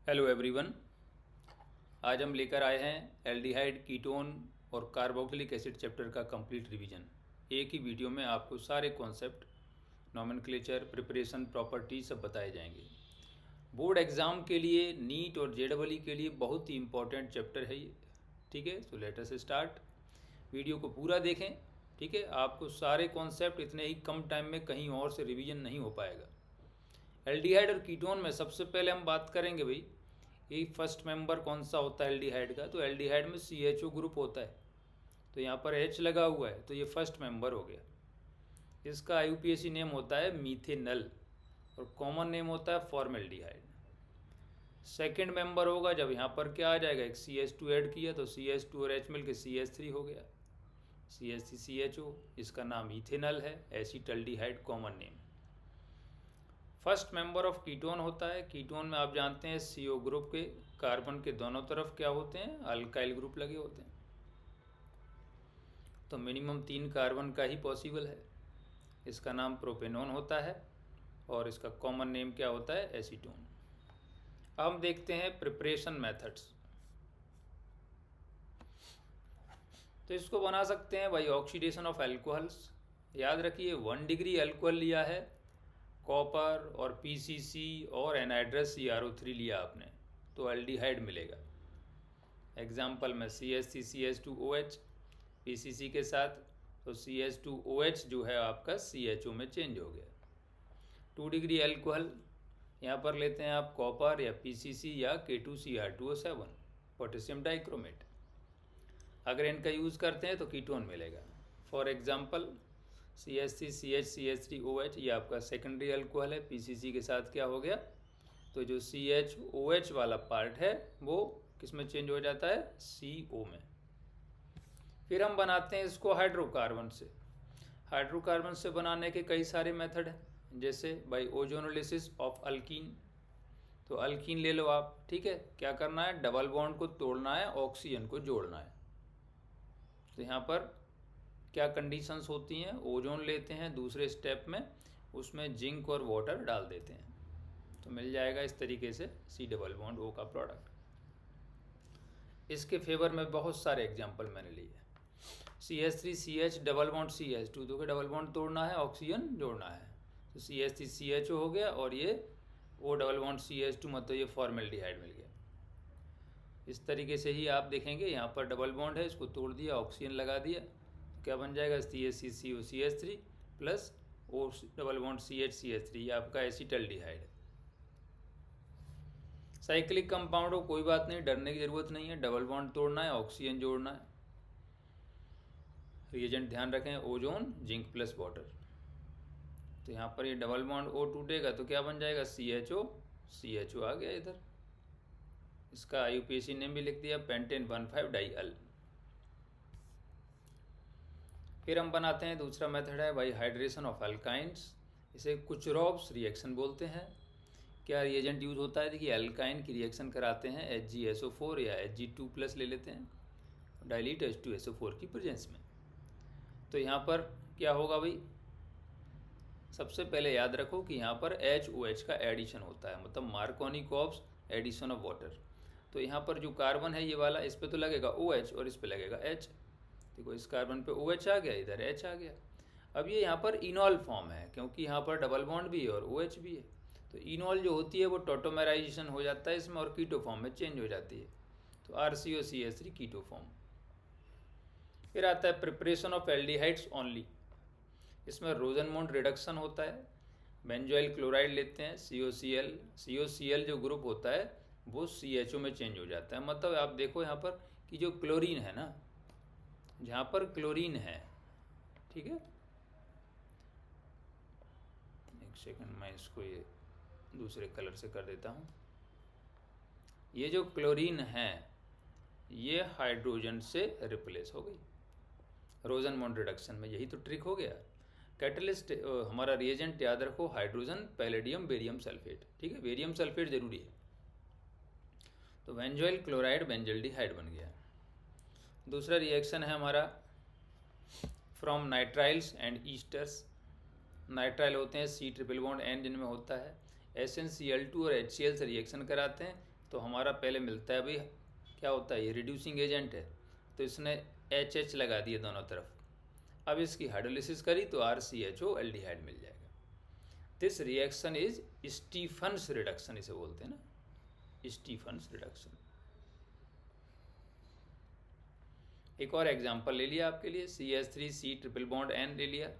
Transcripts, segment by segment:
Hello everyone. आज हम लेकर आए हैं एल्डिहाइड, कीटोन और कार्बोक्सिलिक एसिड चैप्टर का कंप्लीट रिवीजन। एक ही वीडियो में आपको सारे कॉन्सेप्ट, नॉमेनक्लेचर, प्रिपरेशन, प्रॉपर्टी सब बताए जाएंगे। बोर्ड एग्ज़ाम के लिए, नीट और जेडबल के लिए बहुत ही इंपॉर्टेंट चैप्टर है ये। ठीक है, तो लेट अस स्टार्ट। वीडियो को पूरा देखें। ठीक है, आपको सारे कॉन्सेप्ट इतने ही कम टाइम में कहीं और से रिवीजन नहीं हो पाएगा। एल्डिहाइड और कीटोन में सबसे पहले हम बात करेंगे भाई, ये फर्स्ट मेंबर कौन सा होता है एल्डिहाइड का। तो एल्डिहाइड में CHO ग्रुप होता है, तो यहाँ पर H लगा हुआ है, तो ये फर्स्ट मेंबर हो गया। इसका IUPAC नेम होता है मीथेनल और कॉमन नेम होता है फॉर्मेल्डिहाइड। सेकेंड मेंबर होगा जब यहाँ पर क्या आ जाएगा, एक CH2 ऐड किया तो CH2 और H मिल के CH3 हो गया, CH3CHO। इसका नाम इथेनल है, acetaldehyde common name. First member of ketone होता है। कीटोन में आप जानते हैं CO ग्रुप के कार्बन के दोनों तरफ क्या होते हैं, अल्काइल ग्रुप लगे होते हैं। तो मिनिमम 3 कार्बन का ही पॉसिबल है। इसका नाम प्रोपेनोन होता है और इसका कॉमन नेम क्या होता है, एसीटोन। अब हम देखते हैं प्रिपरेशन मेथड्स। तो इसको बना सकते हैं बाई ऑक्सीडेशन ऑफ अल्कोहल्स। याद रखिए 1 डिग्री अल्कोहल लिया है, कॉपर और PCC और एनहाइड्रस CrO3 लिया आपने, तो एल्डिहाइड मिलेगा। एग्जाम्पल में CH3CH2OH PCC के साथ, तो CH2OH जो है आपका CHO में चेंज हो गया। 2 डिग्री अल्कोहल यहाँ पर लेते हैं आप कॉपर या PCC या K2Cr2O7 पोटेशियम डाइक्रोमेट। अगर इनका यूज़ करते हैं तो कीटोन मिलेगा। फॉर एग्जाम्पल CH3CH3OH ये आपका सेकेंडरी अल्कोहल है, PCC के साथ क्या हो गया, तो जो CHOH वाला पार्ट है वो किस में चेंज हो जाता है, CO में। फिर हम बनाते हैं इसको हाइड्रोकार्बन से। हाइड्रोकार्बन से बनाने के कई सारे मेथड हैं, जैसे बाई ओजोनोलिसिस ऑफ अल्कीन। तो अल्कीन ले लो आप, ठीक है, क्या करना है, डबल बॉन्ड को तोड़ना है, ऑक्सीजन को जोड़ना है। तो यहाँ पर क्या कंडीशंस होती हैं, ओजोन लेते हैं दूसरे स्टेप में, उसमें जिंक और वाटर डाल देते हैं, तो मिल जाएगा इस तरीके से C डबल बॉन्ड O का प्रोडक्ट। इसके फेवर में बहुत सारे एग्जाम्पल मैंने लिए। CH3CH डबल बॉन्ड CH2, तो डबल बॉन्ड तोड़ना है, ऑक्सीजन जोड़ना है, तो CH3CHO हो गया और ये O डबल बॉन्ड CH2, मतलब ये फॉर्मेल्डिहाइड मिल गया। इस तरीके से ही आप देखेंगे यहाँ पर डबल बॉन्ड है, इसको तोड़ दिया, ऑक्सीजन लगा दिया, तो क्या बन जाएगा, CH3COCH3 plus O double bond CH3, ये आपका एसीटल्डिहाइड। साइक्लिक कंपाउंड हो, कोई बात नहीं, डरने की ज़रूरत नहीं है, डबल बॉन्ड तोड़ना है, ऑक्सीजन जोड़ना है। रिएजेंट ध्यान रखें, ओजोन, जिंक प्लस वाटर। तो यहाँ पर ये डबल बॉन्ड O टूटेगा तो क्या बन जाएगा, CHO आ गया इधर। इसका IUPAC नेम भी लिख दिया, पेंटेन 1,5 डाइअल। फिर हम बनाते हैं दूसरा मेथड है बाई हाइड्रेशन ऑफ अल्काइंस। इसे कुचरॉव्स रिएक्शन बोलते हैं। क्या रिएजेंट यूज होता है, देखिए अल्काइन की रिएक्शन कराते हैं HgSO4 या Hg2+ ले लेते हैं, डाइल्यूट H2SO4 की प्रेजेंस में। तो यहाँ पर क्या होगा भाई, सबसे पहले याद रखो कि यहाँ पर HOH का एडिशन होता है, मतलब मार्कोनी-कॉप्स एडिशन ऑफ वाटर। तो यहाँ पर जो कार्बन है ये वाला, इस पर तो लगेगा OH और इस पर लगेगा H। देखो इस कार्बन पे OH आ गया, इधर H आ गया। अब ये यहाँ पर इनॉल फॉर्म है, क्योंकि यहाँ पर डबल बॉन्ड भी है और OH भी है, तो इनॉल जो होती है वो टोटोमेराइजेशन हो जाता है इसमें और कीटो फॉर्म में चेंज हो जाती है, तो RCOCH3 कीटो फॉर्म। फिर आता है प्रिपरेशन ऑफ एल्डिहाइड्स ओनली। इसमें रोजनमोंड रिडक्शन होता है। बेंजोइल क्लोराइड लेते हैं, COCl जो ग्रुप होता है वो CHO में चेंज हो जाता है। मतलब आप देखो यहाँ पर कि जो क्लोरीन है ना, जहाँ पर क्लोरीन है, ठीक है, एक सेकंड मैं इसको ये दूसरे कलर से कर देता हूँ। ये जो क्लोरीन है ये हाइड्रोजन से रिप्लेस हो गई रोजनमोंड रिडक्शन में, यही तो ट्रिक हो गया। कैटलिस्ट हमारा रिएजेंट याद रखो, हाइड्रोजन, पैलेडियम, बेरियम सल्फेट, ठीक है, बेरियम सल्फेट जरूरी है। तो बेंजोइल क्लोराइड बेंजल्डिहाइड बन गया। दूसरा रिएक्शन है हमारा from nitriles and esters. Nitrile होते हैं C ट्रिपल बॉन्ड N जिनमें होता है, SnCl2 और HCl से रिएक्शन कराते हैं तो हमारा पहले मिलता है भाई, क्या होता है, ये रिड्यूसिंग एजेंट है, तो इसने HH लगा दिए दोनों तरफ। अब इसकी हाइड्रोलिसिस करी तो RCHO एल्डिहाइड मिल जाएगा। This reaction is Stephens reduction, इसे बोलते हैं ना, स्टीफन्स रिडक्शन। एक और एग्जांपल ले लिया आपके लिए, CH3C ट्रिपल बॉन्ड N ले लिया,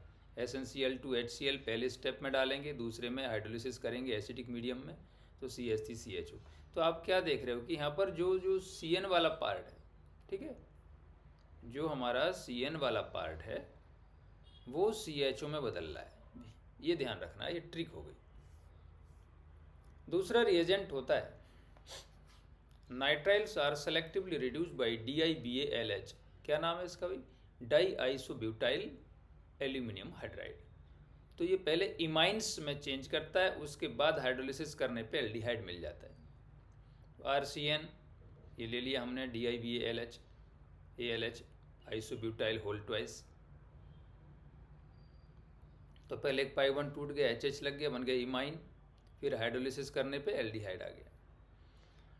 SnCl2 HCl पहले स्टेप में डालेंगे, दूसरे में हाइड्रोलिसिस करेंगे एसिडिक मीडियम में, तो CH3CHO। तो आप क्या देख रहे हो कि यहाँ पर जो जो CN वाला पार्ट है, ठीक है, जो हमारा CN वाला पार्ट है वो CHO में बदल रहा है, ये ध्यान रखना है, ये ट्रिक हो गई। दूसरा रिएजेंट होता है nitriles are selectively reduced by DiBaLH। क्या नाम है इसका भाई, डाई आइसोब्यूटाइल एल्यूमिनियम हाइड्राइड। तो ये पहले इमाइंस में चेंज करता है, उसके बाद हाइड्रोलिसिस करने पे एल्डिहाइड मिल जाता है। RCN ये ले लिया हमने, DiBaLH ALH isobutyl whole twice. तो पहले एक पाई वन टूट गया, HH लग गया, बन गया इमाइन, फिर हाइड्रोलिसिस करने पे एल्डिहाइड आ गया।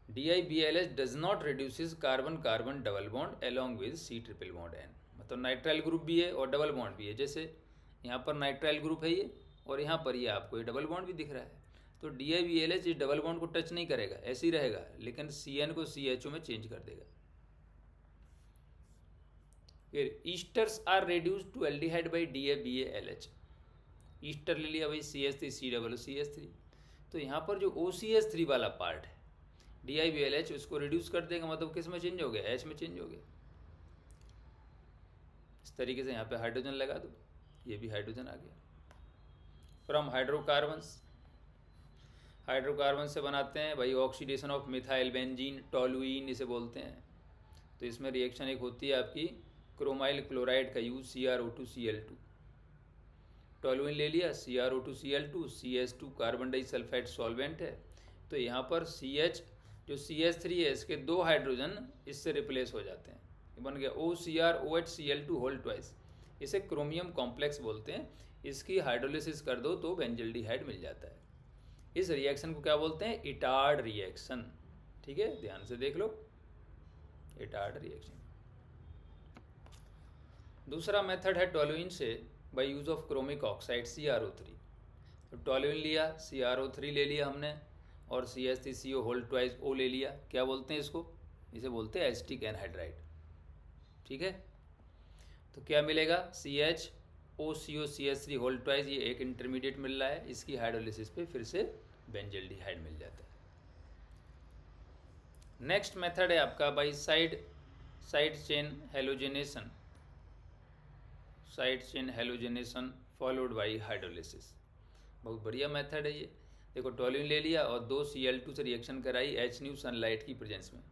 DiBaLH does not reduces carbon carbon double bond along with C triple bond N। मतलब नाइट्राइल ग्रुप भी है और डबल बॉन्ड भी है, जैसे यहाँ पर नाइट्राइल ग्रुप है ये, और यहाँ पर ये आपको ये डबल बॉन्ड भी दिख रहा है। तो DiBaLH इस डबल बॉन्ड को टच नहीं करेगा, ऐसे ही रहेगा, लेकिन CN को CHO में चेंज कर देगा। फिर esters are reduced to aldehyde by DiBaLH। Ester ले लिया भाई, CH3COOCH3। तो यहाँ पर जो OCH3 वाला पार्ट है DiBaLH उसको रिड्यूस कर देगा, मतलब किस में चेंज हो गया, H में चेंज हो गया। इस तरीके से यहाँ पे हाइड्रोजन लगा दो, ये भी हाइड्रोजन आ गया। फ्रॉम हाइड्रोकार्बन्स, हाइड्रोकार्बन से बनाते हैं भाई oxidation of methyl benzene, toluene इसे बोलते हैं। तो इसमें रिएक्शन एक होती है आपकी क्रोमाइल क्लोराइड का यूज, CrO2Cl2। टॉलुइन ले लिया, CrO2Cl2, CH2 carbon disulphide solvent है। तो यहाँ पर CH जो CH3 है इसके दो हाइड्रोजन इससे रिप्लेस हो जाते हैं, बन गया OCrOHCl2 होल ट्वाइस। इसे क्रोमियम कॉम्प्लेक्स बोलते हैं। इसकी हाइड्रोलिसिस कर दो तो बेंजल्डिहाइड मिल जाता है। इस रिएक्शन को क्या बोलते हैं, इटार्ड रिएक्शन। ठीक है, ध्यान से देख लो, इटार्ड रिएक्शन। दूसरा मेथड है टॉलुइन से by use of chromic oxide CrO3। तो टॉलुइन लिया, CrO3 ले लिया हमने, और CH3CO होल ट्वाइस O ले लिया। क्या बोलते हैं इसको, इसे बोलते हैं एसिटिक एनहाइड्राइड। ठीक है, तो क्या मिलेगा, CHOCO CH3 होल ट्वाइस, ये एक इंटरमीडिएट मिल रहा है, इसकी हाइड्रोलिसिस पे फिर से बेंजल्डिहाइड मिल जाता है। नेक्स्ट मेथड है आपका by side chain halogenation, side chain halogenation followed by hydrolysis. बहुत बढ़िया मेथड है ये। देखो टॉलुइन ले लिया और 2 Cl2 से रिएक्शन कराई HNu सनलाइट की प्रेजेंस में।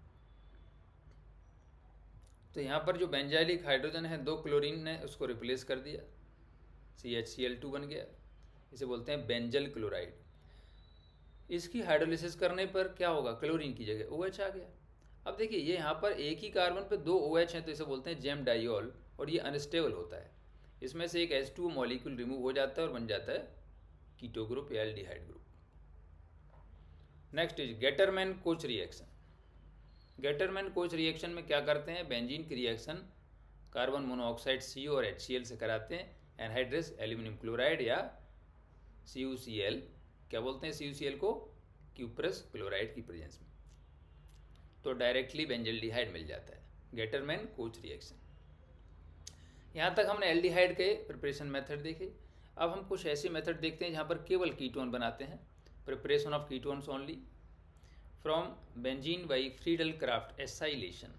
तो यहाँ पर जो बेंजाइलिक हाइड्रोजन है 2 क्लोरीन ने उसको रिप्लेस कर दिया, CHCl2 बन गया। इसे बोलते हैं बेंजल क्लोराइड। इसकी हाइड्रोलिसिस करने पर क्या होगा, क्लोरीन की जगह OH आ गया। अब देखिए ये यहाँ पर एक ही कार्बन पे 2 OH हैं, तो इसे बोलते हैं जेम डाइऑल, और ये अनस्टेबल होता है। इसमें से एक H2O मॉलिक्यूल रिमूव हो जाता है और बन जाता है कीटो ग्रुप या aldehyde group. Next is Gattermann coach reaction. Gattermann coach reaction में क्या करते हैं, बेंजीन की रिएक्शन कार्बन मोनोऑक्साइड CO और HCl से कराते हैं एनहाइड्रस एल्यूमिनियम क्लोराइड या CuCl। क्या बोलते हैं CuCl को, क्यूप्रस क्लोराइड की प्रेजेंस में, तो डायरेक्टली बेंजल्डिहाइड मिल जाता है। Gattermann coach reaction. यहाँ तक हमने एल्डिहाइड के प्रिपरेशन मेथड देखे। अब हम कुछ ऐसे मेथड देखते हैं जहाँ पर केवल कीटोन बनाते हैं, preparation of ketones only from benzene by Friedel Crafts acylation.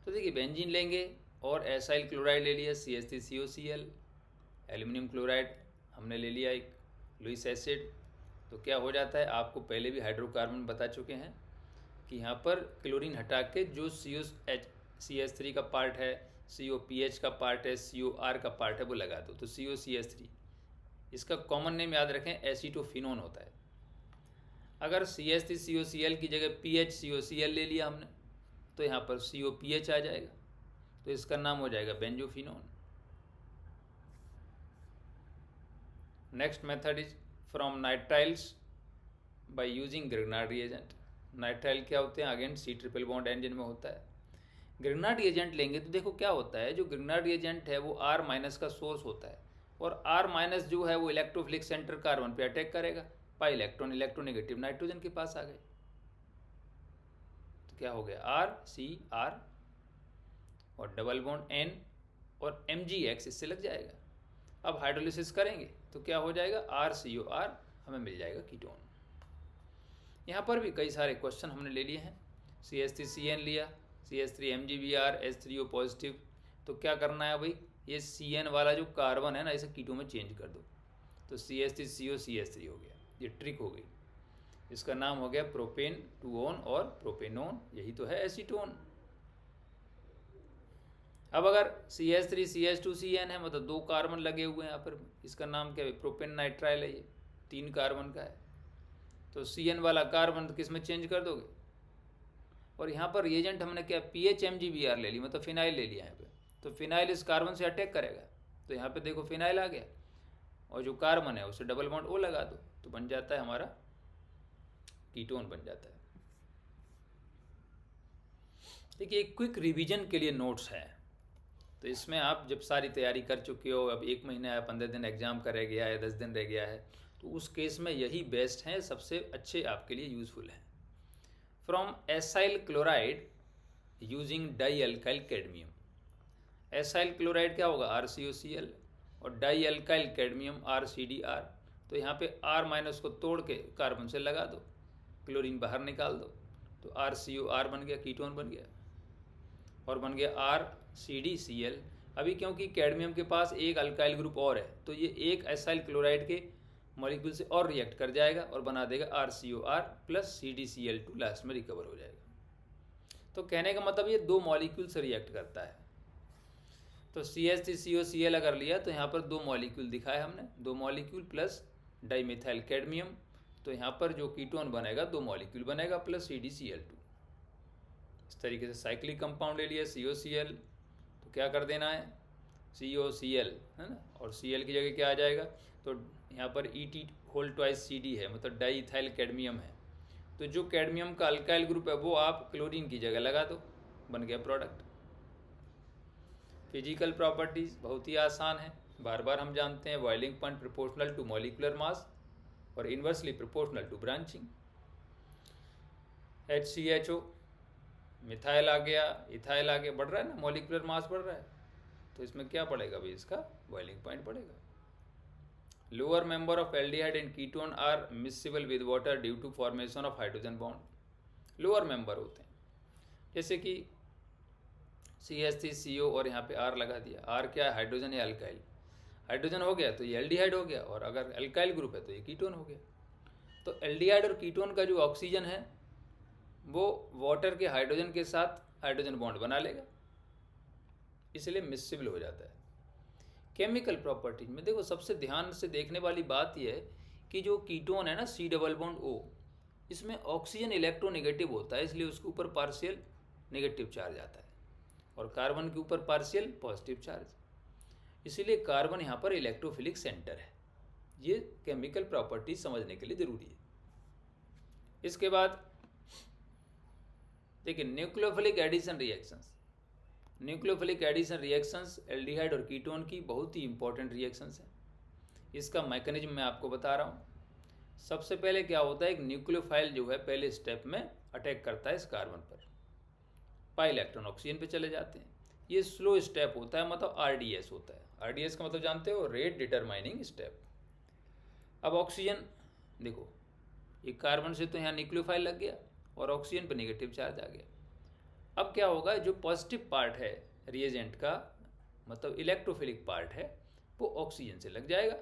तो देखिए बेंजीन लेंगे और एसाइल क्लोराइड ले लिया, CH3COCl, एल्यूमिनियम क्लोराइड हमने ले लिया एक, लुइस एसिड। तो क्या हो जाता है, आपको पहले भी हाइड्रोकार्बन बता चुके हैं कि यहाँ पर क्लोरीन हटा के जो CH3 का पार्ट है, COPH का पार्ट है, COR का पार्ट है, वो लगा दो, तो COCH3। इसका कॉमन नेम याद रखें, एसीटोफिनोन होता है। अगर CH3COCl की जगह PHCOCl ले लिया हमने, तो यहाँ पर COPH आ जाएगा, तो इसका नाम हो जाएगा benzophenone. Next method is from nitriles by using Grignard reagent. Nitrile क्या होते हैं, अगेन सी ट्रिपल बॉन्ड एंजन में होता है। ग्रिग्नार्ड रिएजेंट लेंगे तो देखो क्या होता है, जो ग्रिग्नार्ड रिएजेंट है वो R माइनस का सोर्स होता है, और R माइनस जो है वो इलेक्ट्रोफिलिक सेंटर कार्बन पे अटैक करेगा, पाई इलेक्ट्रॉन इलेक्ट्रोनेगेटिव नाइट्रोजन के पास आ गए। तो क्या हो गया, RCR और डबल बॉन्ड N और MgX इससे लग जाएगा। अब हाइड्रोलिसिस करेंगे तो क्या हो जाएगा, RCOR हमें मिल जाएगा कीटोन। यहाँ पर भी कई सारे क्वेश्चन हमने ले लिए हैं। CH3CN लिया, CH3 MgBr H3O पॉजिटिव, तो क्या करना है भाई, ये CN वाला जो कार्बन है ना इसे कीटोन में चेंज कर दो, तो CH3CO CH3 हो गया। ये ट्रिक हो गई, इसका नाम हो गया प्रोपेन टूओन और प्रोपेनोन, यही तो है एसीटोन। अब अगर CH3 CH2CN है, मतलब 2 कार्बन लगे हुए हैं यहाँ पर, इसका नाम क्या है, प्रोपेन नाइट्राइल है, ये 3 कार्बन का है, तो CN वाला कार्बन किस में चेंज कर दोगे। और यहाँ पर रिएजेंट हमने क्या PHMgBr ले ली, मतलब फिनाइल ले लिया यहाँ पे, तो फिनाइल इस कार्बन से अटैक करेगा, तो यहाँ पे देखो फिनाइल आ गया, और जो कार्बन है उसे डबल बॉन्ड O लगा दो, तो बन जाता है हमारा कीटोन बन जाता है। देखिए एक क्विक रिवीजन के लिए नोट्स है, तो इसमें आप जब सारी तैयारी कर चुके हो, अब 1 महीना या 15 दिन एग्जाम का रह गया है, 10 दिन रह गया है, तो उस केस में यही बेस्ट है, सबसे अच्छे आपके लिए यूजफुल है। From acyl chloride using die alkyl cadmium, acyl chloride क्या होगा RCOCl, और डाई अल्काइल कैडमियम RCDR, तो यहाँ पे R माइनस को तोड़ के कार्बन से लगा दो, क्लोरीन बाहर निकाल दो, तो RCOR बन गया, कीटोन बन गया, और बन गया RCDCl। अभी क्योंकि कैडमियम के पास एक अल्काइल ग्रुप और है, तो ये एक एसाइल क्लोराइड के मॉलिक्यूल से और रिएक्ट कर जाएगा और बना देगा RCOR प्लस CDCl2, लास्ट में रिकवर हो जाएगा। तो कहने का मतलब ये 2 मॉलिक्यूल से रिएक्ट करता है। तो CH3COCl अगर लिया तो यहाँ पर 2 मॉलिक्यूल दिखाए हमने, 2 मॉलिक्यूल प्लस डाईमिथाइल कैडमियम, तो यहाँ पर जो कीटोन बनेगा 2 मॉलिक्यूल बनेगा प्लस CDCl2। इस तरीके से साइक्लिक कंपाउंड ले लिया COCl, तो क्या कर देना है COCl है ना, और Cl की जगह क्या आ जाएगा, तो यहाँ पर ET2CD है, मतलब डाई इथाइल कैडमियम है, तो जो कैडमियम का अल्काइल ग्रुप है वो आप क्लोरीन की जगह लगा दो, बन गया प्रोडक्ट। फिजिकल प्रॉपर्टीज बहुत ही आसान है, बार बार हम जानते हैं, boiling point proportional to molecular mass और inversely proportional to branching. HCHO methyl आ गया, इथाइल आ गया, बढ़ रहा है ना, मॉलिकुलर मास बढ़ रहा है, तो इसमें क्या पड़ेगा भाई, इसका बॉइलिंग पॉइंट पड़ेगा। Lower member of aldehyde and ketone are miscible with water due to formation of hydrogen bond. Lower member होते हैं, जैसे कि CH3CO और यहाँ पे R लगा दिया, R क्या है, हाइड्रोजन या अल्काइल, हाइड्रोजन हो गया तो ये एल्डिहाइड हो गया, और अगर अल्काइल ग्रुप है तो ये कीटोन हो गया। तो एल्डिहाइड और कीटोन का जो ऑक्सीजन है वो वाटर के हाइड्रोजन के साथ हाइड्रोजन बॉन्ड बना लेगा, इसलिए मिसिबल हो जाता है। केमिकल प्रॉपर्टीज में देखो सबसे ध्यान से देखने वाली बात यह है कि जो कीटोन है ना C डबल बॉन्ड O, इसमें ऑक्सीजन इलेक्ट्रोनेगेटिव होता है, इसलिए उसके ऊपर पार्शियल नेगेटिव चार्ज आता है, और कार्बन के ऊपर पार्शियल पॉजिटिव चार्ज, इसीलिए कार्बन यहाँ पर इलेक्ट्रोफिलिक सेंटर है। ये केमिकल प्रॉपर्टीज समझने के लिए जरूरी है। इसके बाद देखिए nucleophilic addition reactions, nucleophilic addition reactions aldehyde और कीटोन की बहुत ही इंपॉर्टेंट रिएक्शंस हैं। इसका मैकेनिज्म मैं आपको बता रहा हूँ। सबसे पहले क्या होता है, एक न्यूक्लियोफाइल जो है पहले स्टेप में अटैक करता है इस कार्बन पर, पाई इलेक्ट्रॉन ऑक्सीजन पे चले जाते हैं, ये स्लो स्टेप होता है, मतलब RDS होता है। RDS का मतलब जानते हो, रेट डिटरमाइनिंग स्टेप। अब ऑक्सीजन देखो, ये कार्बन से तो यहाँ न्यूक्लियोफाइल लग गया और ऑक्सीजन पर नेगेटिव चार्ज आ गया। अब क्या होगा, जो पॉजिटिव पार्ट है रिएजेंट का, मतलब इलेक्ट्रोफिलिक पार्ट है, वो ऑक्सीजन से लग जाएगा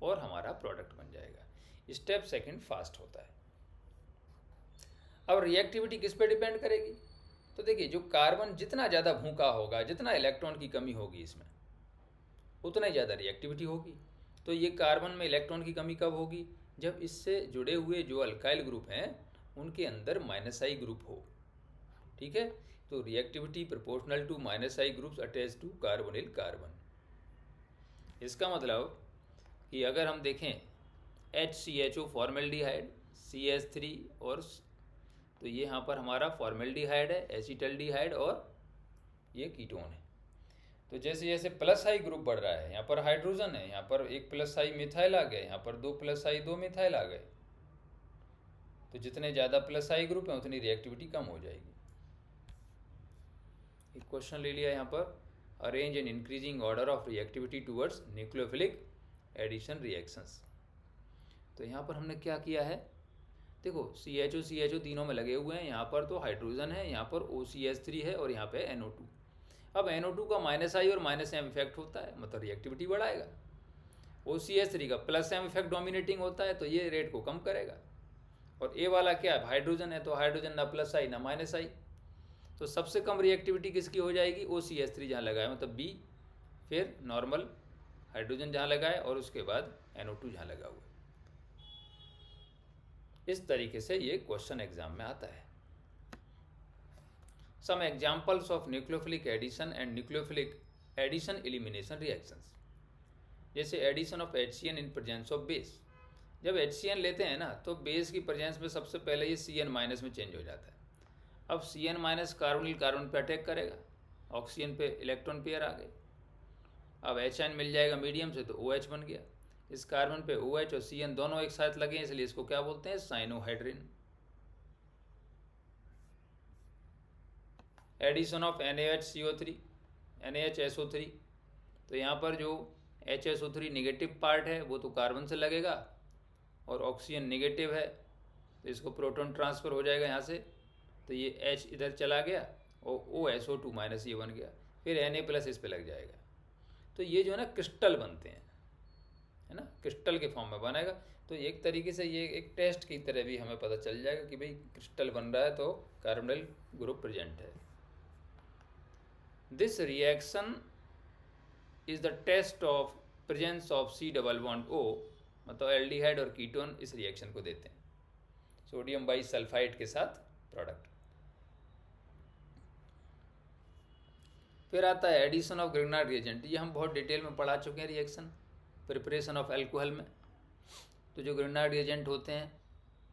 और हमारा प्रोडक्ट बन जाएगा। स्टेप सेकंड फास्ट होता है। अब रिएक्टिविटी किस पे डिपेंड करेगी, तो देखिए जो कार्बन जितना ज़्यादा भूखा होगा, जितना इलेक्ट्रॉन की कमी होगी इसमें, उतना ही ज़्यादा रिएक्टिविटी होगी। तो ये कार्बन में इलेक्ट्रॉन की कमी कब होगी, जब इससे जुड़े हुए जो अल्काइल ग्रुप हैं उनके अंदर -I ग्रुप हो, ठीक है। तो reactivity proportional to -I groups attach to carbonyl carbon. इसका मतलब कि अगर हम देखें HCHO फॉर्मेल्डिहाइड, CH3 और तो ये यहाँ पर हमारा फॉर्मेल्डिहाइड है, एसिटल्डिहाइड और ये कीटोन है। तो जैसे जैसे प्लस आई ग्रुप बढ़ रहा है, यहाँ पर हाइड्रोजन है, यहाँ पर एक प्लस आई मिथाइल आ गए, यहाँ पर दो प्लस आई दो मिथाइल आ गए। तो जितने ज़्यादा प्लस आई ग्रुप हैं उतनी रिएक्टिविटी कम हो जाएगी। एक क्वेश्चन ले लिया यहाँ पर, arrange an increasing order of reactivity towards nucleophilic addition reactions. तो यहाँ पर हमने क्या किया है, देखो CHO तीनों में लगे हुए हैं, यहाँ पर तो हाइड्रोजन है, यहाँ पर OCH3 है और यहाँ पे NO2। अब NO2 का -I और -M इफेक्ट होता है, मतलब रिएक्टिविटी बढ़ाएगा। OCH3 का +M इफेक्ट डोमिनेटिंग होता है, तो ये रेट को कम करेगा। और ए वाला क्या है, हाइड्रोजन है, तो हाइड्रोजन ना +I ना -I, तो सबसे कम रिएक्टिविटी किसकी हो जाएगी, OCH3 जहाँ लगा है, मतलब B, फिर नॉर्मल हाइड्रोजन जहाँ लगा है और उसके बाद NO2 जहाँ लगा हुआ है। इस तरीके से ये क्वेश्चन एग्जाम में आता है। Some examples of nucleophilic addition and nucleophilic addition elimination reactions. जैसे addition of HCN in presence of base. जब HCN लेते हैं ना, तो बेस की प्रेजेंस में सबसे पहले ये CN- में चेंज हो जाता है। अब CN- कार्बोनिल कार्बन पे अटैक करेगा, ऑक्सीजन पे इलेक्ट्रॉन पेयर आ गए। अब H मिल जाएगा मीडियम से, तो OH बन गया। इस कार्बन पे OH और CN दोनों एक साथ लगे, इसलिए इसको क्या बोलते हैं, cyanohydrin. Addition of NaHCO3 NaHSO3। तो यहाँ पर जो HSO3 निगेटिव पार्ट है वो तो कार्बन से लगेगा और ऑक्सीजन निगेटिव है, तो इसको प्रोटॉन ट्रांसफ़र हो जाएगा यहाँ से, तो ये H इधर चला गया और OSO2- ये बन गया, फिर Na+ इस पे लग जाएगा। तो ये जो है ना क्रिस्टल बनते हैं, है ना, क्रिस्टल के फॉर्म में बनेगा। तो एक तरीके से ये एक टेस्ट की तरह भी हमें पता चल जाएगा कि भाई क्रिस्टल बन रहा है तो कार्बोनिल ग्रुप प्रेजेंट है। This reaction is the test of presence of C double bond O, मतलब एल्डिहाइड और कीटोन इस रिएक्शन को देते हैं, सोडियम बाइसल्फाइड के साथ प्रोडक्ट। फिर आता है एडिशन ऑफ ग्रिग्नार्ड रिएजेंट। ये हम बहुत डिटेल में पढ़ा चुके हैं रिएक्शन प्रिपरेशन ऑफ अल्कोहल में। तो जो ग्रिग्नार्ड रिएजेंट होते हैं,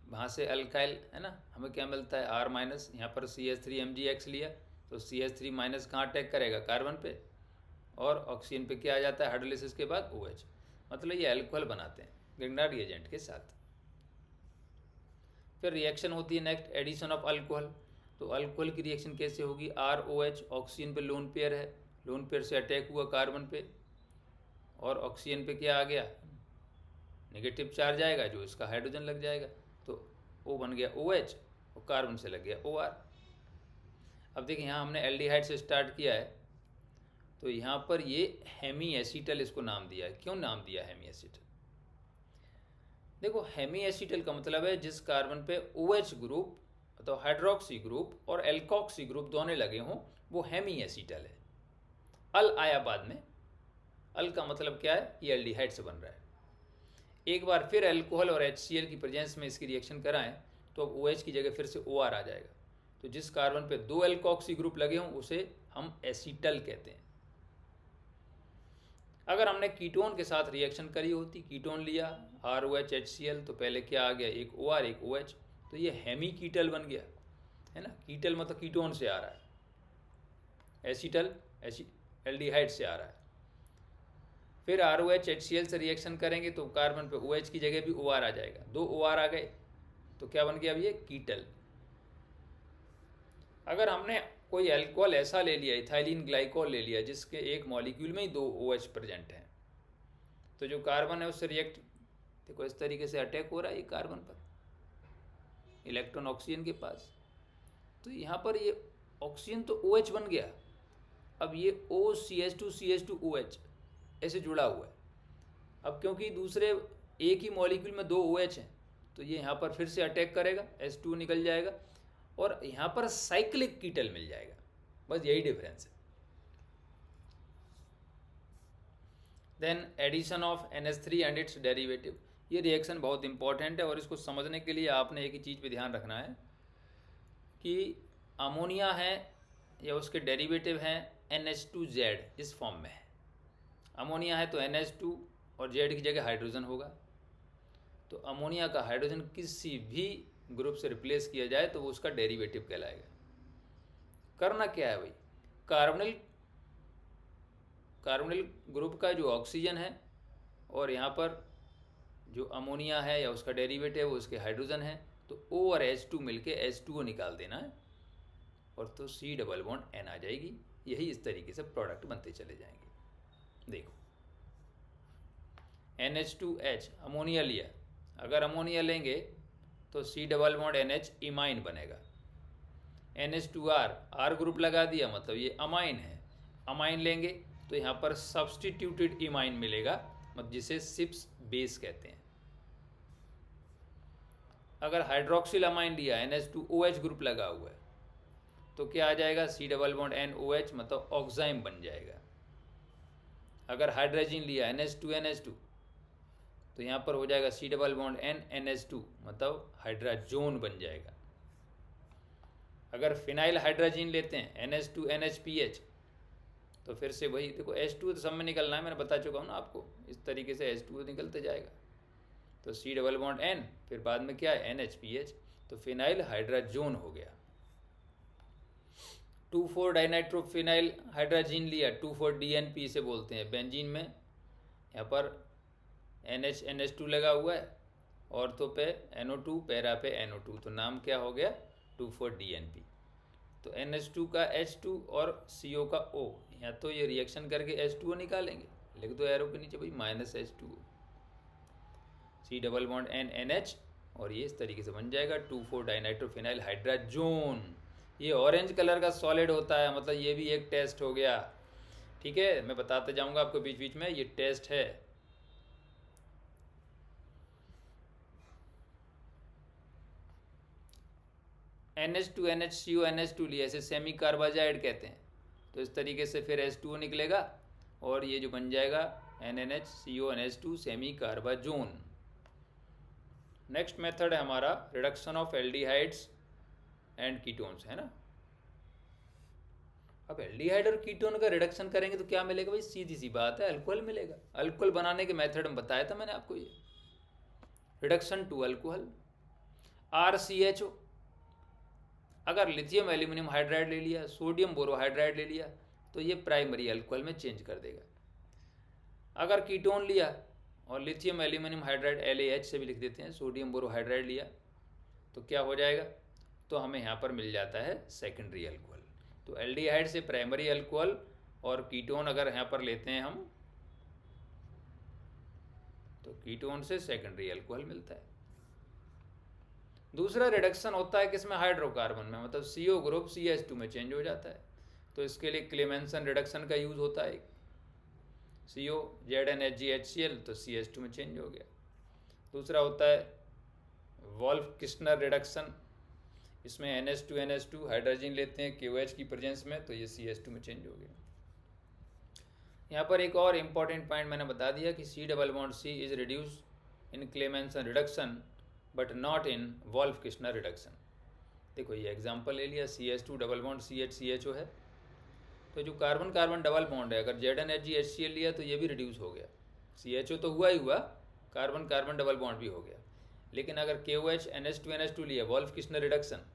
वहाँ से अल्काइल, है ना, हमें क्या मिलता है R-, यहाँ पर CH3MgX लिया, तो CH3- कहाँ अटैक करेगा, कार्बन पे, और ऑक्सीजन पे क्या आ जाता है हाइड्रोलिसिस के बाद OH, मतलब ये अल्कोहल बनाते हैं ग्रिग्नार्ड रिएजेंट के साथ। फिर रिएक्शन होती है नेक्स्ट, एडिशन ऑफ अल्कोहल। तो अल्कोहल की रिएक्शन कैसे होगी, ROH, ऑक्सीजन पे लोन पेयर है, लोन पेयर से अटैक हुआ कार्बन पे, और ऑक्सीजन पे क्या आ गया, नेगेटिव चार्ज आएगा, जो इसका हाइड्रोजन लग जाएगा, तो O बन गया OH और कार्बन से लग गया OR। अब देखिए यहाँ हमने एल्डिहाइड से स्टार्ट किया है, तो यहाँ पर ये हेमी एसीटल इसको नाम दिया है। क्यों नाम दिया हेमी एसीटल, देखो हेमी एसीटल का मतलब है जिस कार्बन पे OH ग्रुप, तो हाइड्रोक्सी ग्रुप और एल्कोक्सी ग्रुप दोनों लगे हों, वो हेमी एसीटल है। अल आया बाद में, अल का मतलब क्या है, ये एल्डिहाइड से बन रहा है। एक बार फिर अल्कोहल और HCl की प्रेजेंस में इसकी रिएक्शन कराएं, तो अब OH की जगह फिर से OR आ जाएगा। तो जिस कार्बन पे दो एल्कोक्सी ग्रुप लगे हों उसे हम एसीटल कहते हैं। अगर हमने कीटोन के साथ रिएक्शन करी होती, कीटोन लिया ROH HCl, तो पहले क्या आ गया, एक OR एक OH, तो ये हेमी कीटल बन गया, है ना। कीटल मतलब कीटोन से आ रहा है, एसीटल एल्डिहाइड से आ रहा है। फिर ROH HCl से रिएक्शन करेंगे तो कार्बन पे OH की जगह भी OR आ जाएगा, दो OR आ गए, तो क्या बन गया अब ये कीटल। अगर हमने कोई अल्कोहल ऐसा ले लिया, इथाइलिन ग्लाइकोल ले लिया, जिसके एक मॉलिक्यूल में ही दो OH प्रेजेंट हैं, तो जो कार्बन है उससे रिएक्ट, देखो इस तरीके से अटैक हो रहा है ये कार्बन पर, इलेक्ट्रॉन ऑक्सीजन के पास, तो यहाँ पर ये ऑक्सीजन तो OH बन गया, अब ये OCH2CH2OH ऐसे जुड़ा हुआ है। अब क्योंकि दूसरे एक ही मॉलिक्यूल में दो OH हैं, तो ये यहाँ पर फिर से अटैक करेगा, H2 निकल जाएगा और यहाँ पर साइक्लिक कीटल मिल जाएगा, बस यही डिफरेंस है। Then addition of NH3 and its derivative. ये रिएक्शन बहुत इंपॉर्टेंट है और इसको समझने के लिए आपने एक ही चीज़ पे ध्यान रखना है कि अमोनिया है या उसके डेरिवेटिव हैं NH2Z, इस फॉर्म में है। अमोनिया है तो NH2 और Z की जगह हाइड्रोजन होगा, तो अमोनिया का हाइड्रोजन किसी भी ग्रुप से रिप्लेस किया जाए तो वो उसका डेरिवेटिव कहलाएगा। करना क्या है भाई, कार्बोनिल ग्रुप का जो ऑक्सीजन है और यहाँ पर जो अमोनिया है या उसका डेरिवेटिव है वो उसके हाइड्रोजन है, तो O और H2 मिलके H2O निकाल देना है और तो C डबल बॉन्ड N आ जाएगी। यही इस तरीके से प्रोडक्ट बनते चले जाएंगे। देखो NH2H अमोनिया लिया, अगर अमोनिया लेंगे तो C double bond NH imine बनेगा। NH2R R ग्रुप लगा दिया, मतलब ये अमाइन है। अमाइन लेंगे तो यहाँ पर सब्सटीट्यूटेड इमाइन मिलेगा, मतलब जिसे सिप्स बेस कहते हैं। अगर हाइड्रोक्सिल अमाइन लिया NH2OH ग्रुप लगा हुआ है तो क्या आ जाएगा, C डबल बॉन्ड NOH, मतलब ऑक्साइम बन जाएगा। अगर हाइड्रोजन लिया NH2NH2 तो यहाँ पर हो जाएगा C डबल बॉन्ड NNH2, मतलब हाइड्राजोन बन जाएगा। अगर फिनाइल हाइड्रोजन लेते हैं NH2NHPH तो फिर से वही देखो, H2 तो सब में निकलना है, मैंने बता चुका हूँ ना आपको, इस तरीके से H2 निकलते जाएगा। तो C डबल बॉन्ड N, फिर बाद में क्या है NHPH, तो फिनाइल हाइड्राजोन हो गया। 2,4 डाइनाइट्रोफिनाइल हाइड्रोजन लिया, 2,4 DNP से बोलते हैं। बेंजीन में यहाँ पर NH2 लगा हुआ है, ऑर्थो पे NO2, पैरा पे NO2, तो नाम क्या हो गया 2,4 DNP। तो NH2 का H2 और CO का O, या तो ये रिएक्शन करके H2O निकालेंगे, लिख दो एरो के नीचे भाई -H2O, C double bond NH, और ये इस तरीके से बन जाएगा 2,4 डाइनाइट्रोफिनाइल हाइड्राजोन। ये ऑरेंज कलर का सॉलिड होता है, मतलब ये भी एक टेस्ट हो गया। ठीक है, मैं बताते जाऊंगा आपको बीच बीच में, ये टेस्ट है। NH2 NHCO NH2 लिया, इसे सेमी कार्बाजाइड कहते हैं। तो इस तरीके से फिर H2O निकलेगा और ये जो बन जाएगा NNHCO NH2 semicarbazone. Next method है हमारा reduction of aldehydes and ketones, है ना। अब एल्डिहाइड और कीटोन का रिडक्शन करेंगे तो क्या मिलेगा भाई, सीधी सी बात है, अल्कोहल मिलेगा। अल्कोहल बनाने के मेथड में बताया था मैंने आपको, ये रिडक्शन टू अल्कोहल RCHO। अगर लिथियम एल्यूमिनियम हाइड्राइड ले लिया, सोडियम बोरोहाइड्राइड ले लिया, तो ये प्राइमरी अल्कोहल में चेंज कर देगा। अगर कीटोन लिया और लिथियम एल्यूमिनियम हाइड्राइड LaH से भी लिख देते हैं, सोडियम बोरोहाइड्राइड लिया, तो क्या हो जाएगा, तो हमें यहाँ पर मिल जाता है सेकेंडरी अल्कोहल। तो एल्डिहाइड से प्राइमरी अल्कोहल और कीटोन अगर यहाँ पर लेते हैं हम, तो कीटोन से सेकेंडरी अल्कोहल मिलता है। दूसरा रिडक्शन होता है किसमें, हाइड्रोकार्बन में, मतलब CO ग्रुप CH2 में चेंज हो जाता है। तो इसके लिए क्लेमेंसन रिडक्शन का यूज़ होता है। CO ZnHgHCl, तो CH2 में चेंज हो गया। दूसरा होता है वॉल्फ किस्टनर रिडक्शन, इसमें NH2 NH2 हाइड्रोजन लेते हैं KOH की प्रेजेंस में, तो ये CH2 में चेंज हो गया। यहाँ पर एक और इम्पॉर्टेंट पॉइंट मैंने बता दिया कि C double bond C is reduce in Clemmensen reduction but not in Wolff Kishner reduction. देखो ये एग्जांपल ले लिया, CH2 डबल बॉन्ड CHCHO है, तो जो कार्बन कार्बन डबल बॉन्ड है, अगर ZnHgHCl लिया तो ये भी रिड्यूस हो गया। CHO तो हुआ ही हुआ, कार्बन कार्बन डबल बॉन्ड भी हो गया। लेकिन अगर KOH NH2 NH2 लिया, वॉल्फ किस्टनर रिडक्शन,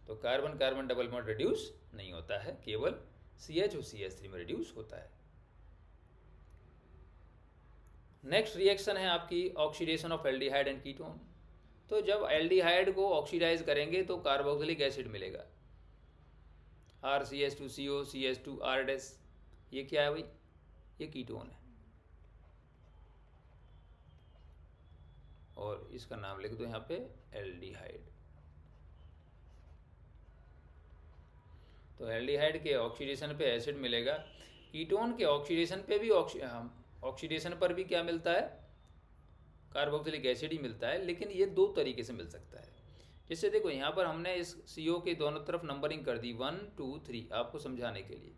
तो carbon carbon double bond reduce नहीं होता है, केवल CHO CH3 में रिड्यूस होता है। नेक्स्ट रिएक्शन है आपकी oxidation of aldehyde and ketone. तो जब एल्डिहाइड को ऑक्सीडाइज करेंगे तो कार्बोक्सिलिक एसिड मिलेगा, RCH2CO CH2R-। ये क्या है भाई, ये कीटोन है, और इसका नाम लिख दो यहाँ पे एल्डिहाइड। तो एल्डिहाइड के ऑक्सीडेशन पे एसिड मिलेगा, कीटोन के ऑक्सीडेशन पे भी ऑक्सीडेशन पर भी क्या मिलता है, कार्बोक्सिलिक एसिड ही मिलता है। लेकिन ये दो तरीके से मिल सकता है। जैसे देखो यहाँ पर हमने इस CO के दोनों तरफ नंबरिंग कर दी 1 2 3 आपको समझाने के लिए।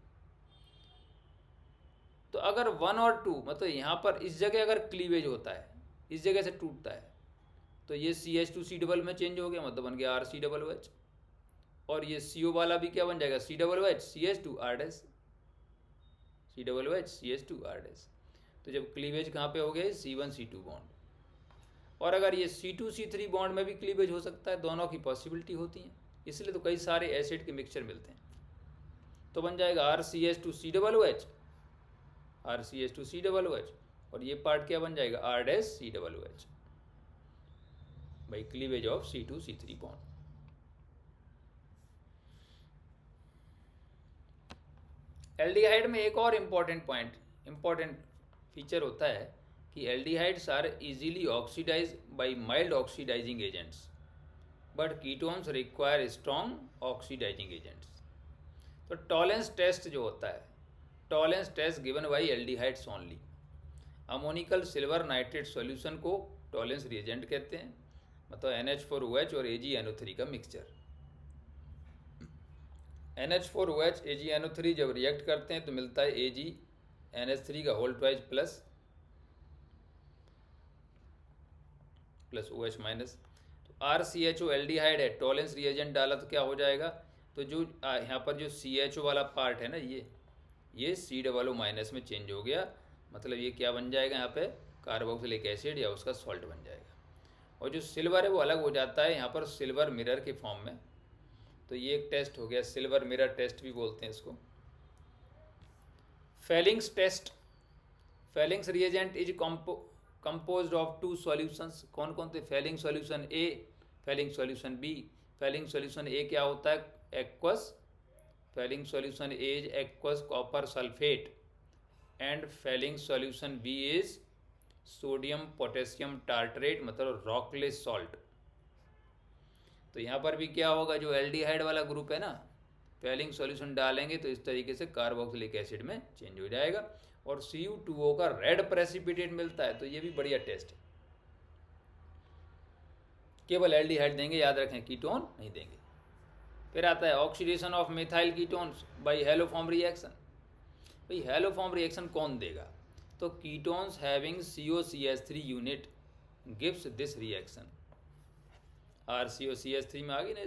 तो अगर 1 और 2, मतलब यहाँ पर इस जगह अगर क्लीवेज होता है, इस जगह से टूटता है, तो ये CH2C डबल में चेंज हो गया, मतलब बन गया RCOOH। और ये CO वाला भी क्या बन जाएगा, COOH CH2R-, COOH CH2R-। तो जब क्लीवेज कहाँ पे हो गए, C1C2 बॉन्ड। और अगर ये C2C3 बॉन्ड में भी क्लीवेज हो सकता है, दोनों की पॉसिबिलिटी होती है, इसलिए तो कई सारे एसिड के मिक्सचर मिलते हैं। तो बन जाएगा RCH2COOH, RCH2COOH, और ये पार्ट क्या बन जाएगा R-COOH by cleavage of C2C3 bond. Aldehyde में एक और इम्पॉर्टेंट फीचर होता है कि aldehydes are easily oxidise by mild oxidising agents, but ketones require strong oxidising agents. तो टॉलेंस टेस्ट जो होता है, Tollens test given by aldehydes only. Ammoniacal silver nitrate solution को टॉलेंस रिएजेंट कहते हैं, मतलब NH4OH और AgNO3 का मिक्सचर। NH4OH AgNO3 जब रिएक्ट करते हैं तो मिलता है AgNH3 का whole twice plus OH minus. तो RCHO एल्डिहाइड है, टॉलेंस रिएजेंट डाला तो क्या हो जाएगा, तो जो यहाँ पर जो CHO वाला पार्ट है ना, ये COO माइनस में चेंज हो गया, मतलब ये क्या बन जाएगा यहाँ पे कार्बोक्सिलिक एसिड या उसका सॉल्ट बन जाएगा। और जो सिल्वर है वो अलग हो जाता है यहाँ पर सिल्वर मिरर के फॉर्म में। तो ये एक टेस्ट हो गया, सिल्वर मिरर टेस्ट भी बोलते हैं इसको। Fehling's test, Fehling's reagent is composed of 2 solutions. कौन कौन थे? Fehling solution A, Fehling solution B। Fehling solution A क्या होता है? Aqueous. Fehling solution A is aqueous copper sulphate, and Fehling solution B is sodium potassium tartrate, मतलब Rochelle salt. तो यहाँ पर भी क्या होगा, जो एल्डिहाइड वाला ग्रुप है ना, फेलिंग सॉल्यूशन डालेंगे तो इस तरीके से कार्बोक्सिलिक एसिड में चेंज हो जाएगा, और Cu2O का रेड प्रेसिपिटेट मिलता है। तो ये भी बढ़िया टेस्ट है। केवल एल्डिहाइड देंगे, याद रखें, कीटोन नहीं देंगे। फिर आता है oxidation of methyl ketones by haloform reaction. भाई हैलोफॉर्म रिएक्शन कौन देगा? तो ketones having COCH3 unit gives this reaction. RCOCH3 में आ गई ना,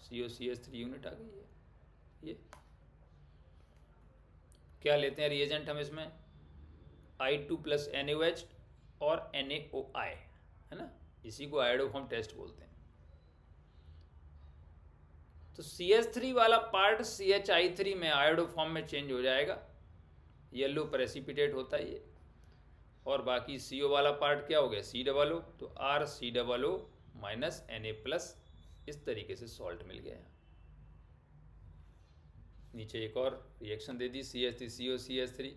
COCH3 यूनिट आ गई है। ये क्या लेते हैं रिएजेंट हम इसमें? I2 + NaOH और NaOI, है ना, इसी को आयोडोफॉर्म टेस्ट बोलते हैं। तो CH3 वाला पार्ट CHI3 में आयोडोफॉर्म में चेंज हो जाएगा, येलो प्रेसिपिटेट होता है ये, और बाकी CO वाला पार्ट क्या हो गया? COO। तो RCOO माइनस Na+, इस तरीके से सॉल्ट मिल गया। नीचे एक और रिएक्शन दे दी, CH3COCH3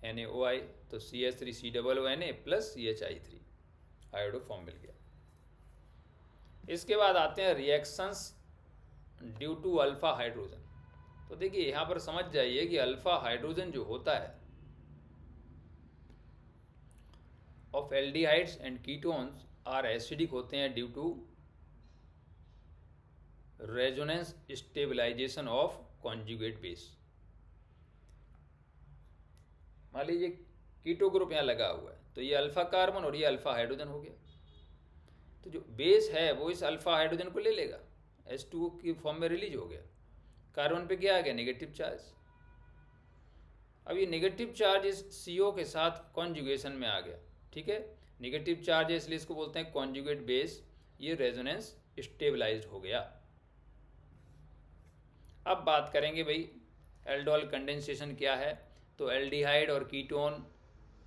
NaOI, तो CH3COONA प्लस CHI3 आयोडोफॉर्म मिल गया। इसके बाद आते हैं reactions due to alpha hydrogen. तो देखिए यहाँ पर समझ जाइए कि अल्फा हाइड्रोजन जो होता है of aldehydes and ketones are acidic होते हैं due to resonance stabilisation of conjugate base. मान लीजिए कीटो ग्रुप यहाँ लगा हुआ है, तो ये अल्फा कार्बन और ये अल्फा हाइड्रोजन हो गया। तो जो बेस है वो इस अल्फा हाइड्रोजन को ले लेगा, H2O की फॉर्म में रिलीज हो गया। कार्बन पे क्या आ गया? Negative charge. अब ये नेगेटिव चार्ज इस CO के साथ कॉन्जुगेशन में आ गया, ठीक है, नेगेटिव चार्ज है इसलिए इसको बोलते हैं कॉन्जुगेट बेस। ये रेजोनेंस स्टेबलाइज्ड हो गया। अब बात करेंगे भाई एल्डोल कंडेंसेशन क्या है। तो एल्डिहाइड और ketone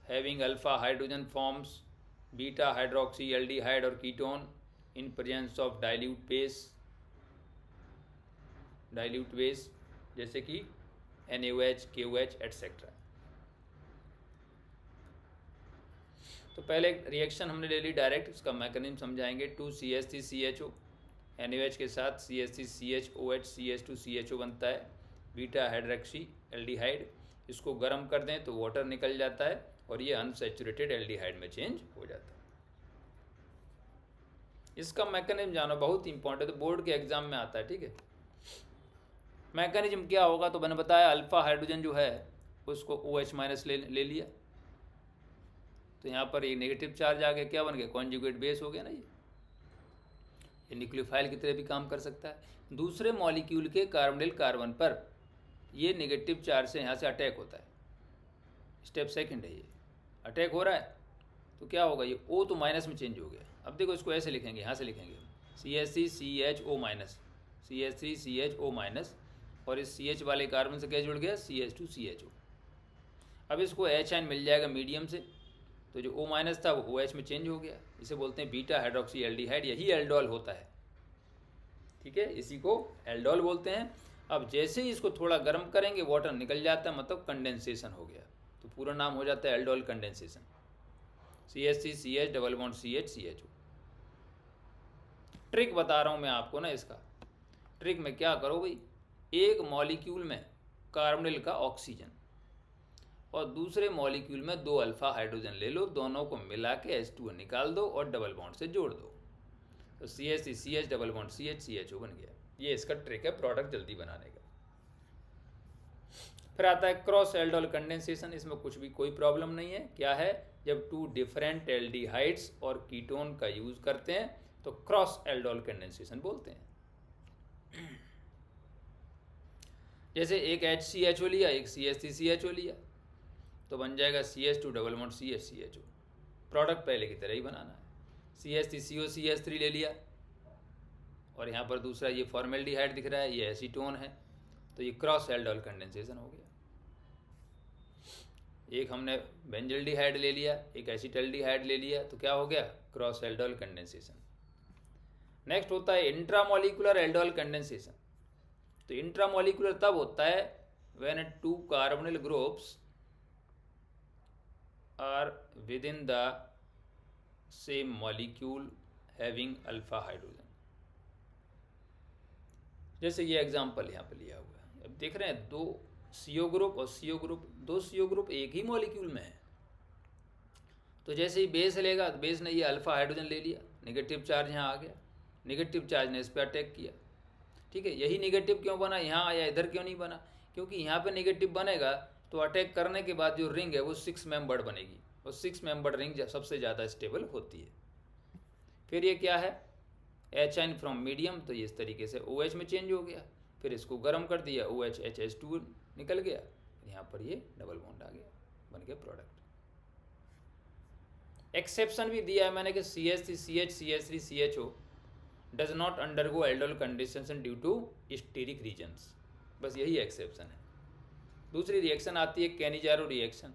having alpha hydrogen forms beta hydroxy aldehyde और ketone in presence of dilute base जैसे कि NaOH, KOH एटसेट्रा। तो पहले रिएक्शन हमने ले ली डायरेक्ट, इसका मैकेनिज्म समझाएंगे। 2CH3CHO NaOH के साथ CH3CHOH CH2CHO बनता है, बीटा हाइड्रोक्सी एल्डिहाइड। इसको गर्म कर दें तो वाटर निकल जाता है और ये अनसैचुरेटेड एल्डिहाइड में चेंज हो जाता है। इसका मैकेनिज्म जानो, बहुत इंपॉर्टेंट है, तो बोर्ड के एग्जाम में आता है, ठीक है। मैकेनिज्म क्या होगा? तो मैंने बताया अल्फा हाइड्रोजन जो है उसको OH- ले लिया, तो यहाँ पर ये नेगेटिव चार्ज आ गया, क्या बन गया? कॉन्जुगेट बेस हो गया ना। ये न्यूक्लियोफाइल की तरह भी काम कर सकता है। दूसरे मॉलिक्यूल के कार्बोनिल कार्बन पर ये नेगेटिव चार्ज से यहाँ से अटैक होता है। स्टेप सेकंड है ये, अटैक हो रहा है तो क्या होगा, ये O तो माइनस में चेंज हो गया। अब देखो इसको ऐसे लिखेंगे, यहाँ से लिखेंगे CH3CHO माइनस, CH3CHO माइनस, और इस CH वाले कार्बन से क्या जुड़ गया, CH2CHO। अब इसको H आयन मिल जाएगा मीडियम से, तो जो O माइनस था वो OH में चेंज हो गया। इसे बोलते हैं बीटा हाइड्रोक्सी एल्डिहाइड, यही एल्डोल होता है। ठीक है, इसी को एल्डोल बोलते हैं। अब जैसे ही इसको थोड़ा गर्म करेंगे वाटर निकल जाता है, मतलब कंडेंसेशन हो गया, तो पूरा नाम हो जाता है aldol condensation. CH3CH double bond CH CHO। Trick बता रहा हूँ मैं आपको ना, इसका ट्रिक में क्या करो भाई, एक मॉलिक्यूल में कार्बोनिल का ऑक्सीजन और दूसरे मॉलिक्यूल में 2 अल्फा हाइड्रोजन ले लो, दोनों को मिला के H2O निकाल दो और डबल बॉन्ड से जोड़ दो, तो CH3CH double bond CH CHO बन गया। ये इसका ट्रिक है प्रोडक्ट जल्दी बनाने का। फिर आता है क्रॉस एल्डोल कंडेंसेशन। इसमें कुछ भी कोई प्रॉब्लम नहीं है। क्या है, जब 2 डिफरेंट एल्डिहाइड्स और कीटोन का यूज करते हैं तो क्रॉस एल्डोल कंडेंसेशन बोलते हैं। जैसे एक HCHO लिया, एक CH3CHO लिया, तो बन जाएगा CH2 double bond CH CHO। Product पहले की तरह ही बनाना है। CH3CO CH3 ले लिया, और यहाँ पर दूसरा ये फॉर्मेल्डिहाइड दिख रहा है, ये एसीटोन है, तो ये क्रॉस एल्डोल कंडेंसेशन हो गया। एक हमने बेंजल्डिहाइड ले लिया, एक एसिटल्डिहाइड ले लिया, तो क्या हो गया, क्रॉस एल्डोल कंडेंसेशन। नेक्स्ट होता है इंट्रामोलिकुलर एल्डोल कंडेंसेशन। तो इंट्रामोलिकुलर तब होता है when 2 carbonyl groups are within the same molecule having alpha hydrogen. जैसे ये एग्जांपल यहाँ पे लिया हुआ है, अब देख रहे हैं 2 CO ग्रुप और CO ग्रुप, 2 CO ग्रुप एक ही मॉलिक्यूल में है। तो जैसे ही बेस लेगा तो बेस ने ये अल्फा हाइड्रोजन ले लिया, नेगेटिव चार्ज यहाँ आ गया, नेगेटिव चार्ज ने इस पर अटैक किया। ठीक है, यही नेगेटिव क्यों बना यहाँ या इधर क्यों नहीं बना, क्योंकि यहाँ पे नेगेटिव बनेगा तो अटैक करने के बाद जो रिंग है वो 6 मेंबर्ड बनेगी, और 6 मेंबर्ड रिंग सबसे ज़्यादा स्टेबल होती है। फिर ये क्या है, H आयन फ्रॉम मीडियम, तो ये इस तरीके से OH में चेंज हो गया। फिर इसको गर्म कर दिया, OH HH2 निकल गया, यहाँ पर ये डबल बॉन्ड आ गया, बन गया प्रोडक्ट। एक्सेप्शन भी दिया है मैंने कि CH3CH CH3 CHO does not undergo aldol condensation due to steric reasons, बस यही एक्सेप्शन है। दूसरी रिएक्शन आती है कैनिजारो रिएक्शन।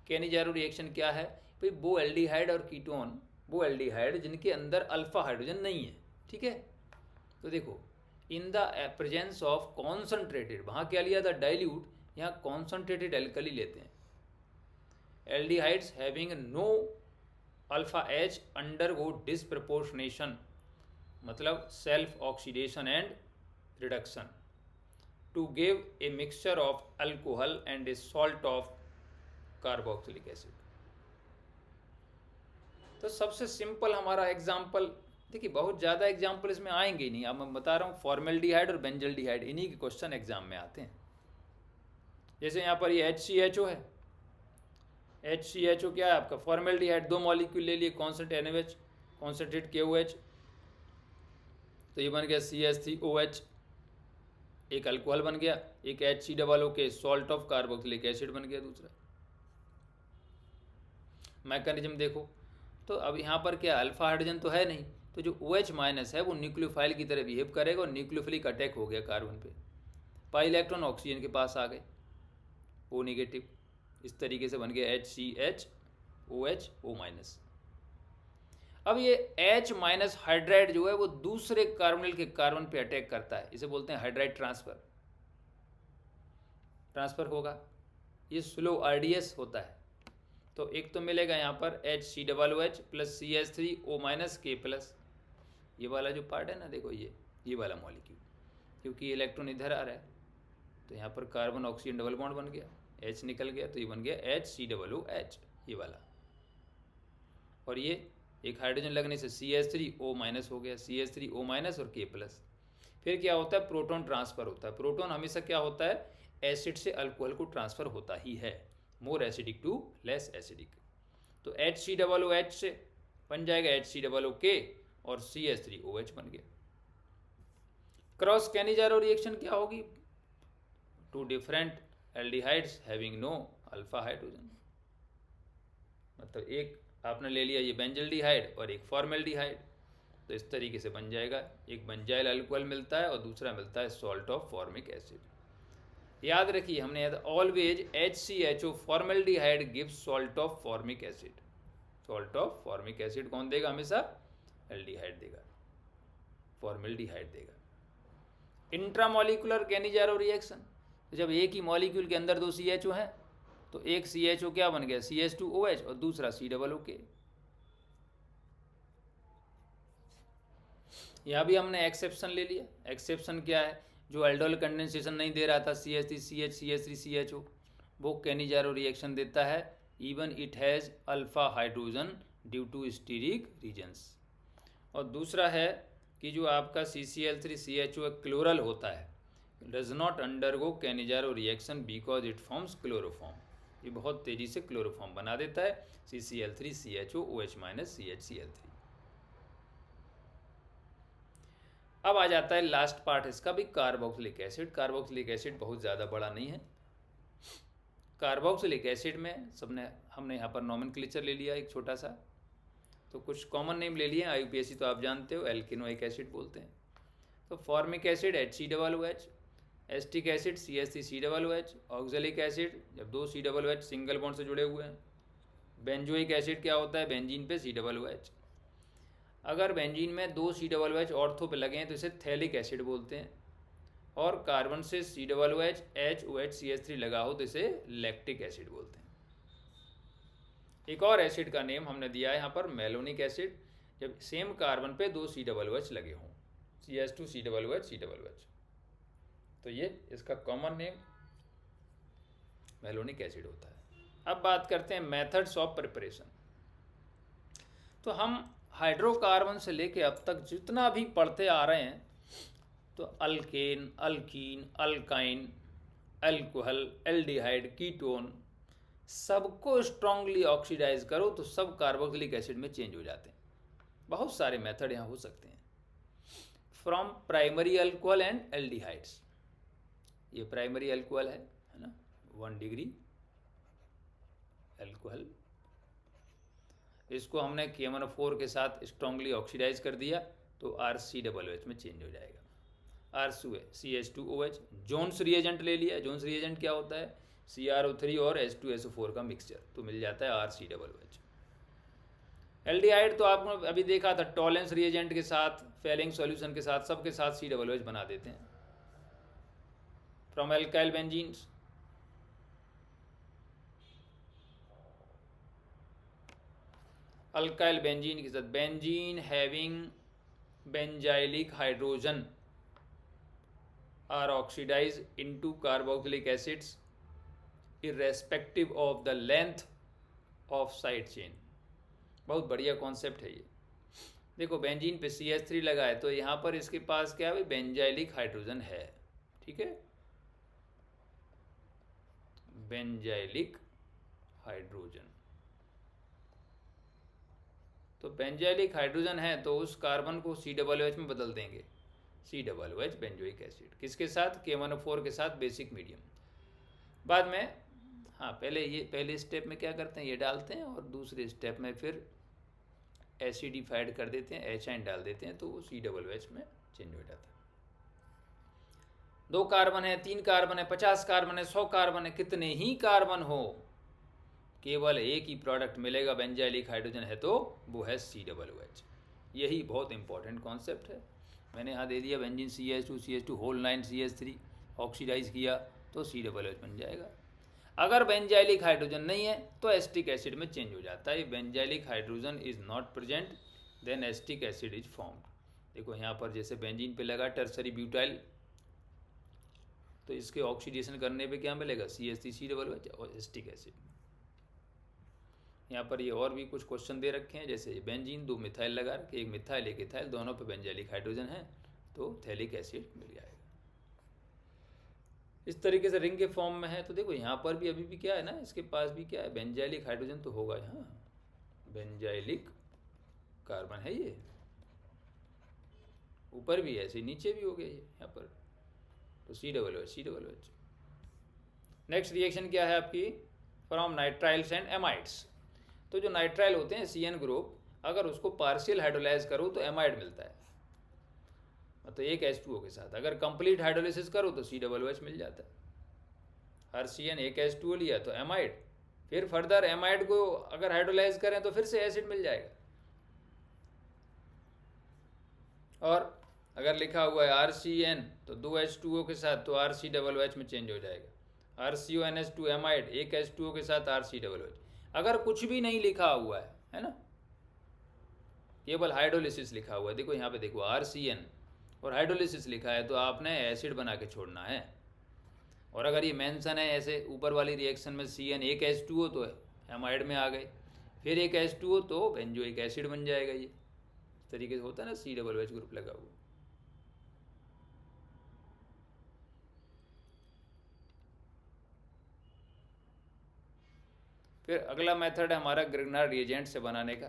कैनिजारो रिएक्शन क्या है भाई, वो एल्डिहाइड और कीटोन, वो एल्डिहाइड जिनके अंदर अल्फा हाइड्रोजन नहीं है। ठीक है, तो देखो in the presence of concentrated, वहाँ क्या लिया था डाइल्यूट, यहाँ कॉन्सनट्रेटेड एल्कली लेते हैं। Aldehydes having no alpha H undergo disproportionation, मतलब self oxidation and reduction to give a mixture of alcohol and a salt of carboxylic acid. तो सबसे सिंपल हमारा एग्जाम्पल, देखिए बहुत ज़्यादा एग्जाम्पल इसमें आएंगे ही नहीं, अब मैं बता रहा हूँ फॉर्मेल्डिहाइड और बेंजल्डिहाइड, इन्हीं के क्वेश्चन एग्जाम में आते हैं। जैसे यहाँ पर ये HCHO है, HCHO क्या है आपका, फॉर्मेल्डिहाइड, 2 मॉलिक्यूल ले लिए, कॉन्सेंट्रेट NaOH, कॉन्सेंट्रेट KOH, तो ये बन गया CH3OH, एक अल्कोहल बन गया, एक HCOO salt of carboxylic acid बन गया दूसरा। मैकेनिज्म देखो, तो अब यहाँ पर क्या, अल्फा हाइड्रोजन तो है नहीं, तो जो OH माइनस है वो न्यूक्लियोफाइल की तरह बिहेव करेगा, और न्यूक्लियोफिलिक अटैक हो गया कार्बन पे, पाई इलेक्ट्रॉन ऑक्सीजन के पास आ गए, O नेगेटिव, इस तरीके से बन गया HCHOH माइनस। अब ये H माइनस हाइड्राइड जो है वो दूसरे कार्बोनिल के कार्बन पे अटैक करता है, इसे बोलते हैं हाइड्राइड ट्रांसफर होगा, ये स्लो RDS होता है। तो एक तो मिलेगा यहाँ पर HCOOH plus CH3O minus K plus, ये वाला जो पार्ट है ना, देखो ये वाला मॉलिक्यूल, क्योंकि इलेक्ट्रॉन इधर आ रहा है, तो यहाँ पर कार्बन ऑक्सीजन डबल बॉन्ड बन गया, H निकल गया, तो ये बन गया HCOOH ये वाला, और ये एक हाइड्रोजन लगने से CH3O माइनस हो गया, CH3O माइनस और K प्लस। फिर क्या होता है, प्रोटॉन ट्रांसफर होता है। प्रोटॉन हमेशा क्या होता है, एसिड से अल्कोहल को ट्रांसफर होता ही है, more acidic to less acidic. तो HCOOH से बन जाएगा HCOOK और CH3OH बन गया। क्रॉस कैनिजारो रिएक्शन क्या होगी, 2 different aldehydes having no alpha hydrogen. मतलब एक आपने ले लिया ये बेंजल्डिहाइड और एक फॉर्मेल्डिहाइड, तो इस तरीके से बन जाएगा। एक बेंजाइल अल्कोहल मिलता है और दूसरा मिलता है सॉल्ट ऑफ फॉर्मिक एसिड। याद रखिए हमने always HCHO formaldehyde gives salt of formic acid. Salt of formic acid कौन देगा? हमेशा एल्डिहाइड देगा, फॉर्मेल्डिहाइड देगा। इंट्रामोलिकुलर कैनिजारो रिएक्शन, तो जब एक ही मॉलिक्यूल के अंदर दो CHO हैं तो एक CHO क्या बन गया? CH2OH और दूसरा COO। यहाँ भी हमने एक्सेप्शन ले लिया। एक्सेप्शन क्या है? जो एल्डोल कंडेंसेशन नहीं दे रहा था CH3CH CH3CHO, वो कैनिजारो रिएक्शन देता है। Even it has alpha hydrogen due to steric reasons. और दूसरा है कि जो आपका CCl3CHO क्लोरल होता है, does not undergo Cannizzaro reaction because it forms chloroform. ये बहुत तेज़ी से क्लोरोफॉर्म बना देता है CCl3CHO OH- CHCl3। अब आ जाता है लास्ट पार्ट इसका भी, कार्बोक्सिलिक एसिड। कार्बोक्सिलिक एसिड बहुत ज़्यादा बड़ा नहीं है। कार्बोक्सिलिक एसिड में हमने यहाँ पर नॉमेनक्लेचर ले लिया एक छोटा सा, तो कुछ कॉमन नेम ले लिए। IUPAC तो आप जानते हो, एल्केनोइक एसिड बोलते हैं। तो formic acid HCOOH, acetic acid CH3COOH, oxalic acid जब दो COOH सिंगल बॉन्ड से जुड़े हुए हैं। बेंजोइक एसिड क्या होता है? बेंजीन पे COOH। अगर बेंजीन में दो COOH ऑर्थो पे लगे हैं तो इसे थैलिक एसिड बोलते हैं। और कार्बन से COOH HOH CH3 लगा हो तो इसे लैक्टिक एसिड बोलते हैं। एक और एसिड का नेम हमने दिया है यहाँ पर मेलोनिक एसिड, जब सेम कार्बन पे दो COOH लगे हों, CH2 COOH। तो ये इसका कॉमन नेम मेलोनिक एसिड होता है। अब बात करते हैं मेथड्स ऑफ प्रिपरेशन। तो हम हाइड्रोकार्बन से लेके अब तक जितना भी पढ़ते आ रहे हैं, तो alkane, alkyne, alkyne, alcohol, aldehyde, ketone, सबको स्ट्रांगली ऑक्सीडाइज करो तो सब कार्बोक्सिलिक एसिड में चेंज हो जाते हैं। बहुत सारे मेथड यहाँ हो सकते हैं। From primary alcohol and aldehydes, ये प्राइमरी अल्कोहल है ना, 1 डिग्री अल्कोहल, इसको हमने KMnO4 के साथ स्ट्रांगली ऑक्सीडाइज कर दिया तो RCOOH में चेंज हो जाएगा। CH2OH। जोन्स रिएजेंट ले लिया। जोन्स रिएजेंट क्या होता है? CrO3 और H2SO4 का मिक्सचर, तो मिल जाता है RCOOH। एल्डिहाइड तो आपने अभी देखा था, टॉलेंस रिएजेंट के साथ, फेलिंग सॉल्यूशन के साथ, सबके साथ COOH बना देते हैं। From alkyl benzenes, alkyl benzene के साथ benzene having benzylic hydrogen are oxidise into carboxylic acids irrespective of the length of side chain. बहुत बढ़िया कॉन्सेप्ट है ये। देखो बेंजीन पे CH3 लगा है तो यहाँ पर इसके पास क्या है? बेंजाइलिक हाइड्रोजन है, ठीक है, बेंजाइलिक हाइड्रोजन। तो बेंजाइलिक हाइड्रोजन है तो उस कार्बन को COOH में बदल देंगे, COOH बेंजोइक एसिड। किसके साथ? KMnO4 के साथ बेसिक मीडियम। बाद में पहले स्टेप में क्या करते हैं? ये डालते हैं और दूसरे स्टेप में फिर एसिडिफाइड कर देते हैं, H डाल देते हैं तो वो COOH में चेंज हो जाता है। 2 कार्बन है, 3 कार्बन है, 50 कार्बन है, 100 कार्बन है, कितने ही कार्बन हो, केवल एक ही प्रोडक्ट मिलेगा बेंजाइलिक हाइड्रोजन है तो वो है COOH। यही बहुत इंपॉर्टेंट कॉन्सेप्ट है। मैंने यहाँ दे दिया benzene CH2 whole 9 CH3 oxidise किया तो COOH बन जाएगा। अगर बेंजाइलिक हाइड्रोजन नहीं है तो एस्टिक एसिड में चेंज हो जाता है। Benzylic hydrogen is not present then acetic acid is formed. देखो यहाँ पर जैसे बेंजीन पे लगा टर्सरी ब्यूटाइल, तो इसके ऑक्सीडेशन करने पे क्या मिलेगा? CH3COOH और एस्टिक एसिड। यहाँ पर ये और भी कुछ क्वेश्चन दे रखे हैं, जैसे बेंजीन 2 मिथाइल लगा रखे, एक मिथाइल एक इथाइल, दोनों पे बेंजाइलिक हाइड्रोजन है तो थैलिक एसिड मिल जाएगा। इस तरीके से रिंग के फॉर्म में है। तो देखो यहाँ पर भी अभी भी क्या है ना, इसके पास भी क्या है? बेंजाइलिक हाइड्रोजन तो होगा यहाँ, बेंजाइलिक कार्बन है ये, ऊपर भी है ऐसे, नीचे भी हो गया यहाँ पर, तो COOH। नेक्स्ट रिएक्शन क्या है आपकी? From nitriles and amides. तो जो नाइट्राइल होते हैं CN ग्रुप, अगर उसको पार्शियल हाइड्रोलाइज करो तो एमाइड मिलता है, मतलब एक H2O के साथ। अगर कंप्लीट हाइड्रोलिसिस करो तो COOH मिल जाता है। हर CN एक H2O लिया तो एमाइड, फिर फर्दर एमाइड को अगर हाइड्रोलाइज करें तो फिर से एसिड मिल जाएगा। और अगर लिखा हुआ है RCN तो 2 H2O के साथ तो RCOOH में चेंज हो जाएगा। RCONH2 एमाइड, एक H2O के साथ RCOOH। अगर कुछ भी नहीं लिखा हुआ है ना, केवल हाइड्रोलिसिस लिखा हुआ है, देखो यहाँ पे देखो RCN और हाइड्रोलिसिस लिखा है, तो आपने एसिड बना के छोड़ना है। और अगर ये मेंशन है ऐसे ऊपर वाली रिएक्शन में CN एक H2O तो एमाइड में आ गए, फिर एक H2O तो बेंजोइक एसिड बन जाएगा। ये इस तरीके से होता है ना, COOH ग्रुप लगा हुआ। फिर अगला मेथड है हमारा ग्रिग्नार्ड रिएजेंट से बनाने का।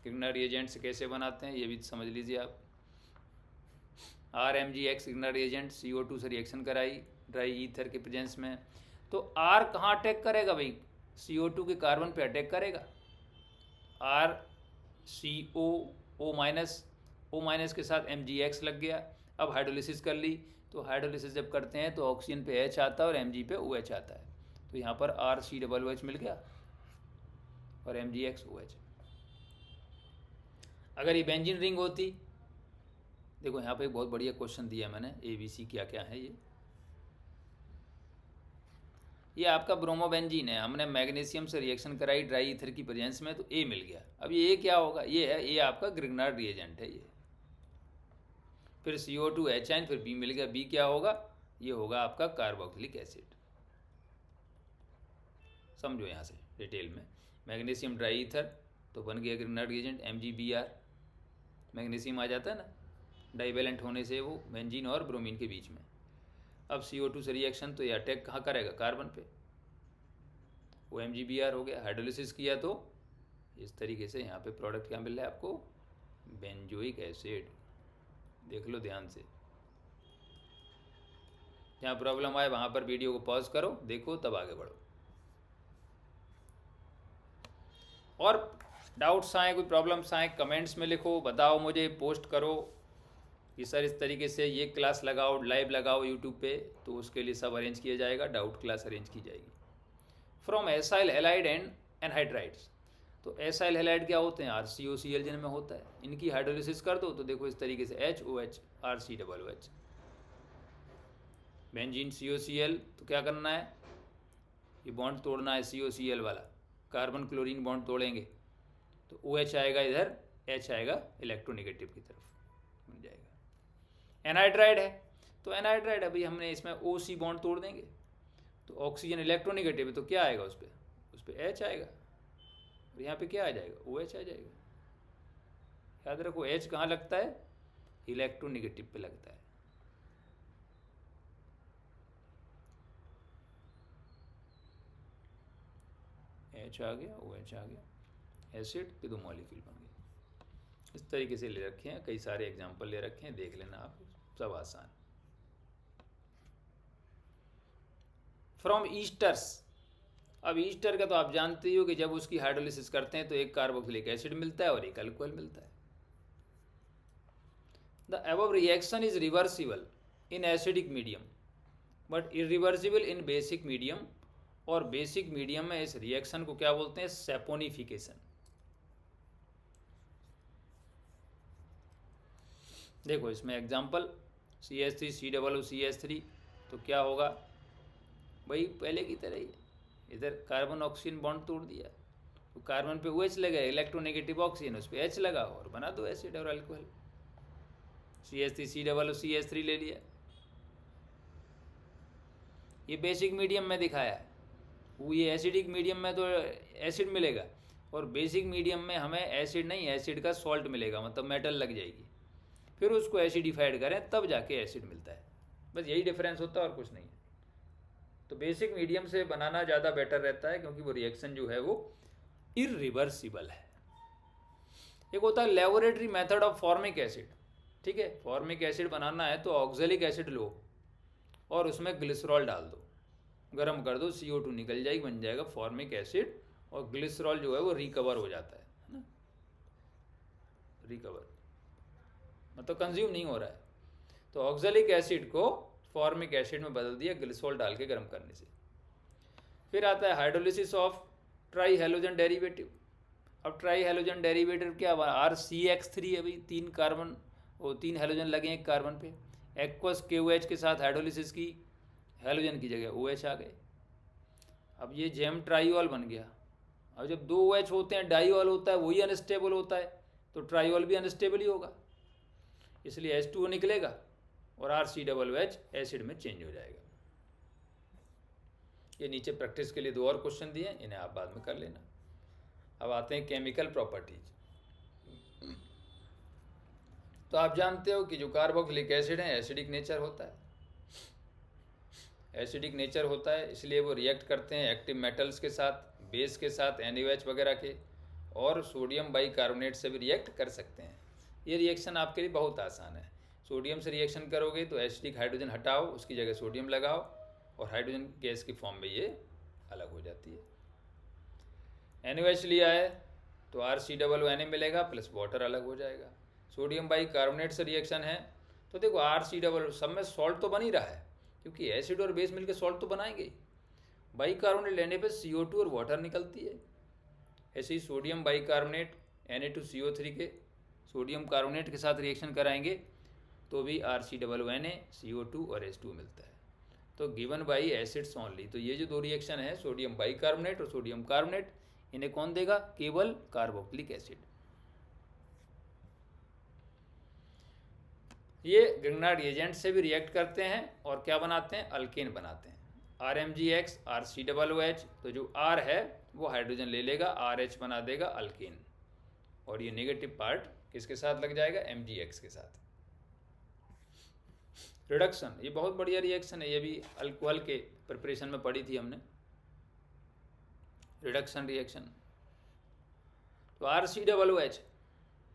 ग्रिग्नार्ड रिएजेंट से कैसे बनाते हैं ये भी समझ लीजिए आप। RMgX ग्रिग्नार्ड रिएजेंट, CO2 से रिएक्शन कराई ड्राई ईथर के प्रेजेंस में, तो R कहाँ अटैक करेगा भाई? CO2 के कार्बन पे अटैक करेगा। O- के साथ MgX लग गया। अब हाइड्रोलिसिस कर ली, तो हाइड्रोलिसिस जब करते हैं तो ऑक्सीजन पे H आता है और Mg पे OH आता है, तो यहाँ पर RCOOH मिल गया और MgX OH। अगर ये बेंजीन रिंग होती, देखो यहाँ पे बहुत बढ़िया क्वेश्चन दिया मैंने, ABC क्या क्या है ये आपका ब्रोमोबेंजीन है, हमने मैग्नीशियम से रिएक्शन कराई ड्राई ईथर की प्रेजेंस में तो A मिल गया। अब ये क्या होगा? ये है, ये आपका ग्रिग्नार्ड रिएजेंट है ये। फिर CO2 H, फिर B मिल गया। B क्या होगा? ये होगा आपका कार्बोक्सिलिक एसिड। समझो यहाँ से डिटेल में, मैग्नीशियम ड्राई ईथर तो बन गया ग्रिग्नार्ड रिएजेंट MgBr। मैग्नीशियम आ जाता है ना डाइवेलेंट होने से वो बेंजीन और ब्रोमीन के बीच में। अब CO2 से रिएक्शन तो ये अटैक कहाँ करेगा? कार्बन पे, वो MgBr हो गया। हाइड्रोलिसिस किया तो इस तरीके से यहाँ पे प्रोडक्ट क्या मिल रहा है आपको? Benzoic acid. देख लो ध्यान से, जहाँ प्रॉब्लम आए वहाँ पर वीडियो को पॉज करो, देखो, तब आगे बढ़ो। और डाउट्स आए, कोई प्रॉब्लम्स आए, कमेंट्स में लिखो, बताओ मुझे, पोस्ट करो कि सर इस तरीके से ये क्लास लगाओ, लाइव लगाओ यूट्यूब पे, तो उसके लिए सब अरेंज किया जाएगा, डाउट क्लास अरेंज की जाएगी। From acyl halide and anhydrides, तो एसाइल हैलाइड क्या होते हैं? RCOCl जिनमें होता है, इनकी हाइड्रोलिसिस कर दो तो देखो इस तरीके से HOH RCOOH। बेंजीन COCl, तो क्या करना है? ये बॉन्ड तोड़ना है COCl वाला, कार्बन क्लोरीन बॉन्ड तोड़ेंगे तो OH आएगा इधर, H आएगा इलेक्ट्रोनेगेटिव की तरफ, बन जाएगा। एनहाइड्राइड है, तो एनहाइड्राइड अभी हमने इसमें OC बॉन्ड तोड़ देंगे तो ऑक्सीजन इलेक्ट्रोनेगेटिव है, तो क्या आएगा उस पर H आएगा, और यहाँ पे क्या आ जाएगा? OH आ जाएगा। याद रखो H कहाँ लगता है? इलेक्ट्रोनेगेटिव पे लगता है। H आ गया, OH आ गया, एसिड के 2 मॉलिक्यूल बन गए। इस तरीके से ले रखे हैं, कई सारे एग्जाम्पल ले रखे हैं, देख लेना आप, सब आसान। फ्रॉम ईस्टर्स, अब ईस्टर का तो आप जानते ही हो कि जब उसकी हाइड्रोलिसिस करते हैं तो एक कार्बोक्सिलिक एसिड मिलता है और एक अल्कोहल मिलता है। The above reaction is reversible in acidic medium but irreversible in basic medium, और बेसिक मीडियम में इस रिएक्शन को क्या बोलते हैं? सैपोनिफिकेशन। देखो इसमें एग्जाम्पल CH3 COOCH3, तो क्या होगा भाई? पहले की तरह ही इधर कार्बन ऑक्सीजन बॉन्ड तोड़ दिया तो कार्बन पे OH लगा, इलेक्ट्रोनेगेटिव ऑक्सीजन, उस पर H लगा और बना दो एसिड और अल्कोहल। CH3 COOCH3 ले लिया, ये बेसिक मीडियम में दिखाया है, वो ये एसिडिक मीडियम में तो एसिड मिलेगा और बेसिक मीडियम में हमें एसिड नहीं, एसिड का सॉल्ट मिलेगा, मतलब मेटल लग जाएगी, फिर उसको एसिडिफाइड करें तब जाके एसिड मिलता है। बस यही डिफरेंस होता है और कुछ नहीं है। तो बेसिक मीडियम से बनाना ज़्यादा बेटर रहता है क्योंकि वो रिएक्शन जो है वो इरिवर्सिबल है। एक होता है laboratory method of formic acid, ठीक है? फॉर्मिक एसिड बनाना है तो ऑक्जेलिक एसिड लो और उसमें ग्लिसरॉल डाल दो, गर्म कर दो, CO2 निकल जाएगी, बन जाएगा फॉर्मिक एसिड और ग्लिसरॉल जो है वो रिकवर हो जाता है ना, रिकवर मतलब कंज्यूम नहीं हो रहा है। तो ऑक्जेलिक एसिड को फॉर्मिक एसिड में बदल दिया ग्लिसरॉल डाल के गर्म करने से। फिर आता है hydrolysis of try halogen derivative. अब ट्राई हेलोजन डेरिवेटिव क्या हुआ, RCX3 है भाई, 3 कार्बन, वो 3 हेलोजन लगे हैं एक कार्बन पे, एक्वस KOH के साथ हाइड्रोलिसिस की, हेलोजन की जगह OH आ गए। अब ये जेम ट्राईऑल बन गया। अब जब 2 OH होते हैं, डाईऑल होता है, वही अनस्टेबल होता है, तो ट्राईऑल भी अनस्टेबल ही होगा, इसलिए H2O निकलेगा और RCOOH एसिड में चेंज हो जाएगा। ये नीचे प्रैक्टिस के लिए 2 और क्वेश्चन दिए हैं, इन्हें आप बाद में कर लेना। अब आते हैं केमिकल प्रॉपर्टीज। तो आप जानते हो कि जो कार्बोक्सिलिक एसिड है एसिडिक नेचर होता है, एसिडिक नेचर होता है, इसलिए वो रिएक्ट करते हैं एक्टिव मेटल्स के साथ, बेस के साथ, NaOH वगैरह के, और सोडियम बाइकार्बोनेट से भी रिएक्ट कर सकते हैं। ये रिएक्शन आपके लिए बहुत आसान है। सोडियम से रिएक्शन करोगे तो एसिडिक हाइड्रोजन हटाओ, उसकी जगह सोडियम लगाओ, और हाइड्रोजन गैस की फॉर्म में ये अलग हो जाती है। NaOH लिया है तो RCOONA मिलेगा प्लस वाटर अलग हो जाएगा। सोडियम बाइकार्बोनेट से रिएक्शन है तो देखो RCOO, सब में सॉल्ट तो बन ही रहा है, क्योंकि एसिड और बेस मिलकर सॉल्ट तो बनाएंगे। बाइकार्बोनेट लेने पे CO2 और वाटर निकलती है। ऐसे ही सोडियम बाइकार्बोनेट Na2CO3 के सोडियम कार्बोनेट के साथ रिएक्शन कराएंगे तो भी RCOONA, CO2 और H2 मिलता है। तो गिवन बाई एसिड्स ओनली। तो ये जो 2 रिएक्शन है, सोडियम बाइकार्बोनेट और सोडियम कार्बोनेट, इन्हें कौन देगा, केवल कार्बोक्सिलिक एसिड। ये ग्रिग्नार्ड एजेंट से भी रिएक्ट करते हैं और क्या बनाते हैं, अल्केन बनाते हैं। RMgX RCOOH, तो जो R है वो हाइड्रोजन ले लेगा, RH बना देगा अल्केन, और ये नेगेटिव पार्ट किसके साथ लग जाएगा, MgX के साथ। रिडक्शन, ये बहुत बढ़िया रिएक्शन है, ये भी अल्कोहल के प्रिपरेशन में पढ़ी थी हमने, रिडक्शन रिएक्शन। तो RCOOH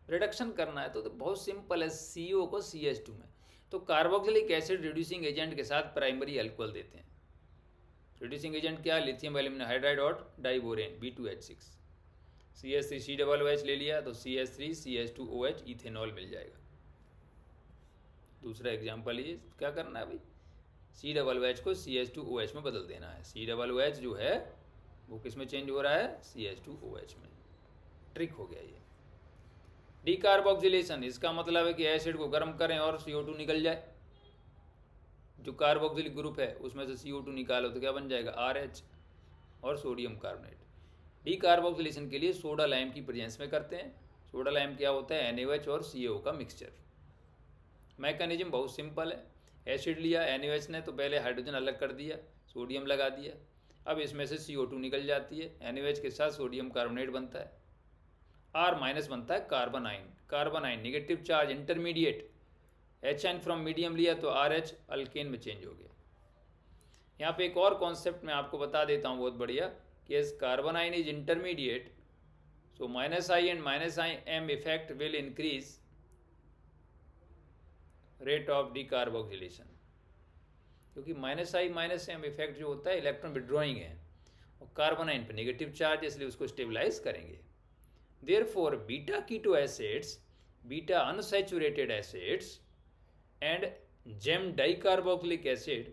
रिडक्शन करना है तो बहुत सिंपल है, CO को CH2 में, तो कार्बोक्सिलिक एसिड रिड्यूसिंग एजेंट के साथ प्राइमरी अल्कोहल देते हैं। रिड्यूसिंग एजेंट क्या है, लिथियम एल्यूमिनियम हाइड्राइड और डाइबोरेन B2H6, CH3COOH ले लिया तो CH3CH2OH इथेनॉल मिल जाएगा। दूसरा एग्जाम्पल ये क्या करना है भाई, COOH को CH2OH में बदल देना है। COOH जो है वो किस में चेंज हो रहा है, CH2OH में। ट्रिक हो गया ये। डीकार्बोक्सिलेशन, इसका मतलब है कि एसिड को गर्म करें और CO2 निकल जाए। जो कार्बोक्सिलिक ग्रुप है उसमें से CO2 निकालो तो क्या बन जाएगा, RH और सोडियम कार्बोनेट। डीकार्बोक्सिलेशन के लिए सोडा लाइम की प्रेजेंस में करते हैं। सोडा लाइम क्या होता है, NaOH और CO का मिक्सचर। मैकेनिज्म बहुत सिंपल है, एसिड लिया NaOH ने तो पहले हाइड्रोजन अलग कर दिया, सोडियम लगा दिया, अब इसमें से CO2 निकल जाती है, NaOH के साथ सोडियम कार्बोनेट बनता है, R- बनता है कार्बन आइन। कार्बन आइन negative charge intermediate, H- from medium लिया तो RH अल्केन में चेंज हो गया। यहाँ पे एक और कॉन्सेप्ट मैं आपको बता देता हूँ बहुत बढ़िया, कि एज कार्बन आइन is intermediate, so -I and -M effect will increase rate of decarboxylation, क्योंकि -I -M इफेक्ट जो होता है इलेक्ट्रॉन विड्रॉइंग है, और कार्बन आइन पे नेगेटिव चार्ज, इसलिए उसको स्टेबलाइज करेंगे। Therefore, beta keto acids, beta unsaturated acids, and gem dicarboxylic acid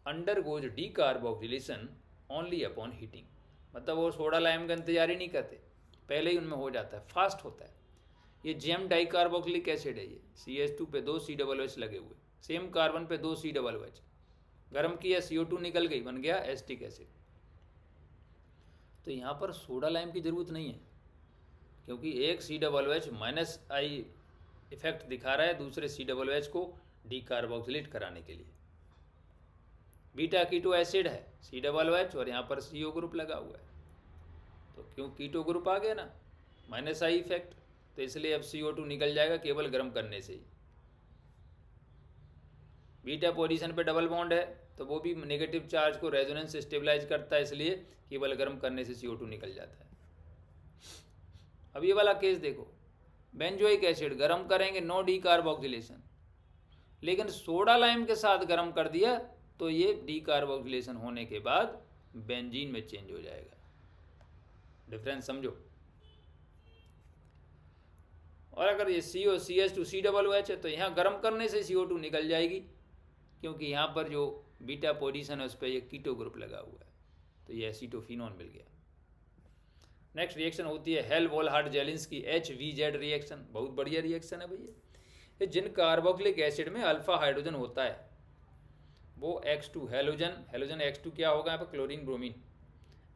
undergoes decarboxylation only upon heating। मतलब वो सोडा लाइम का इंतजार ही नहीं करते, पहले ही उनमें हो जाता है, फास्ट होता है। ये जेम डाइकार्बोक्सिलिक एसिड है, ये CH2 पे 2 COOH लगे हुए, सेम कार्बन पे 2 COOH, गर्म किया CO2 निकल गई, बन गया एसिटिक एसिड। तो यहाँ पर सोडा लाइम की ज़रूरत नहीं है, क्योंकि एक COOH -I इफेक्ट दिखा रहा है दूसरे COOH को डीकार्बोक्सिलेट कराने के लिए। बीटा कीटो एसिड है COOH और यहाँ पर CO ग्रुप लगा हुआ है, तो क्यों कीटो ग्रुप आ गया ना, -I इफेक्ट, तो इसलिए अब CO2 निकल जाएगा केवल गर्म करने से ही। बीटा पोजीशन पे डबल बॉन्ड है तो वो भी नेगेटिव चार्ज को रेजोनेंस से स्टेबलाइज करता है, इसलिए केवल गर्म करने से CO2 निकल जाता है। अब ये वाला केस देखो, बेंजोइक एसिड गर्म करेंगे नो डीकार्बोक्सिलेशन, लेकिन सोडा लाइम के साथ गर्म कर दिया तो ये डीकार्बोक्सिलेशन होने के बाद बेंजीन में चेंज हो जाएगा, डिफरेंस समझो। और अगर ये COCH2COOH है तो यहाँ गर्म करने से CO2 निकल जाएगी, क्योंकि यहाँ पर जो बीटा पोजीशन है उस पर ये कीटो ग्रुप लगा हुआ है, तो ये एसीटोफिनोन मिल गया। नेक्स्ट रिएक्शन होती है हेल-वोल्हार्ड-जेलिंस्की HVZ रिएक्शन। बहुत बढ़िया रिएक्शन है भैया। जिन कार्बोक्सिलिक एसिड में अल्फा हाइड्रोजन होता है वो X2 हेलोजन X2 क्या होगा यहाँ पर क्लोरीन ब्रोमीन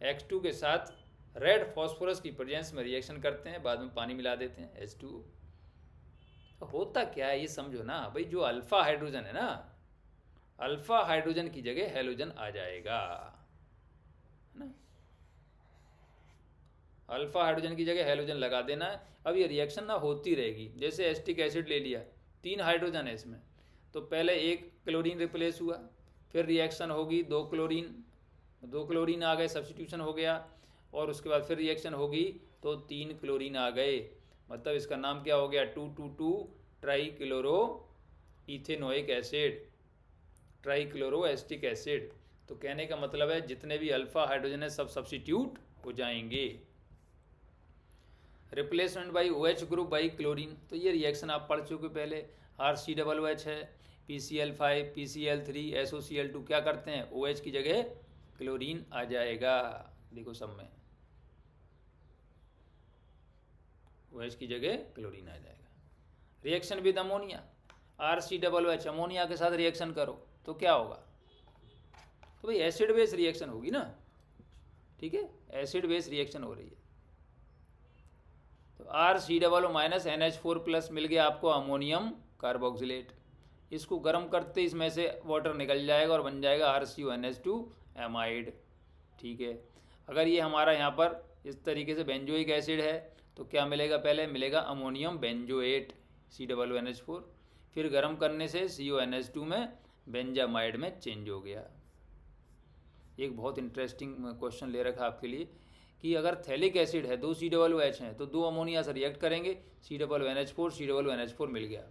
X2 के साथ रेड फॉस्फोरस की प्रेजेंस में रिएक्शन करते हैं, बाद में पानी मिला देते हैं H2O। तो होता क्या है ये समझो ना भाई, जो अल्फा हाइड्रोजन है ना, अल्फा हाइड्रोजन की जगह हेलोजन आ जाएगा, है ना। अल्फा हाइड्रोजन की जगह हेलोजन लगा देना है। अब ये रिएक्शन ना होती रहेगी। जैसे एसिटिक एसिड ले लिया, 3 हाइड्रोजन है इसमें, तो पहले 1 क्लोरीन रिप्लेस हुआ, फिर रिएक्शन होगी 2 क्लोरीन आ गए, सब्स्टिट्यूशन हो गया, और उसके बाद फिर रिएक्शन होगी तो 3 क्लोरीन आ गए। मतलब इसका नाम क्या हो गया, 2,2,2 trichloro ethanoic acid, trichloro acetic acid. तो कहने का मतलब है जितने भी अल्फा हाइड्रोजन है सब सब्स्टिट्यूट हो जाएंगे। Replacement by OH group by chlorine, तो ये रिएक्शन आप पढ़ चुके पहले। RCOOH है, PCl5 PCl3 SOCl2 क्या करते हैं, OH की जगह क्लोरीन आ जाएगा। देखो सब में OH की जगह क्लोरीन आ जाएगा। Reaction with ammonia, RCOOH ammonia के साथ रिएक्शन करो तो क्या होगा, तो भाई एसिड बेस रिएक्शन होगी ना, ठीक है, एसिड बेस रिएक्शन हो रही है। तो RCOO- NH4+ मिल गया आपको अमोनियम कार्बोक्सिलेट। इसको गर्म करते इसमें से वाटर निकल जाएगा और बन जाएगा RCONH2 एमाइड, ठीक है। अगर ये हमारा यहाँ पर इस तरीके से बेंजोइक एसिड है तो क्या मिलेगा, पहले मिलेगा अमोनियम बेंजोएट COONH4, फिर गर्म करने से CONH2 में बेंजामाइड में चेंज हो गया। एक बहुत इंटरेस्टिंग क्वेश्चन ले रखा आपके लिए कि अगर थैलिक एसिड है, 2 COOH हैं, तो 2 अमोनिया से रिएक्ट करेंगे, COONH4 मिल गया।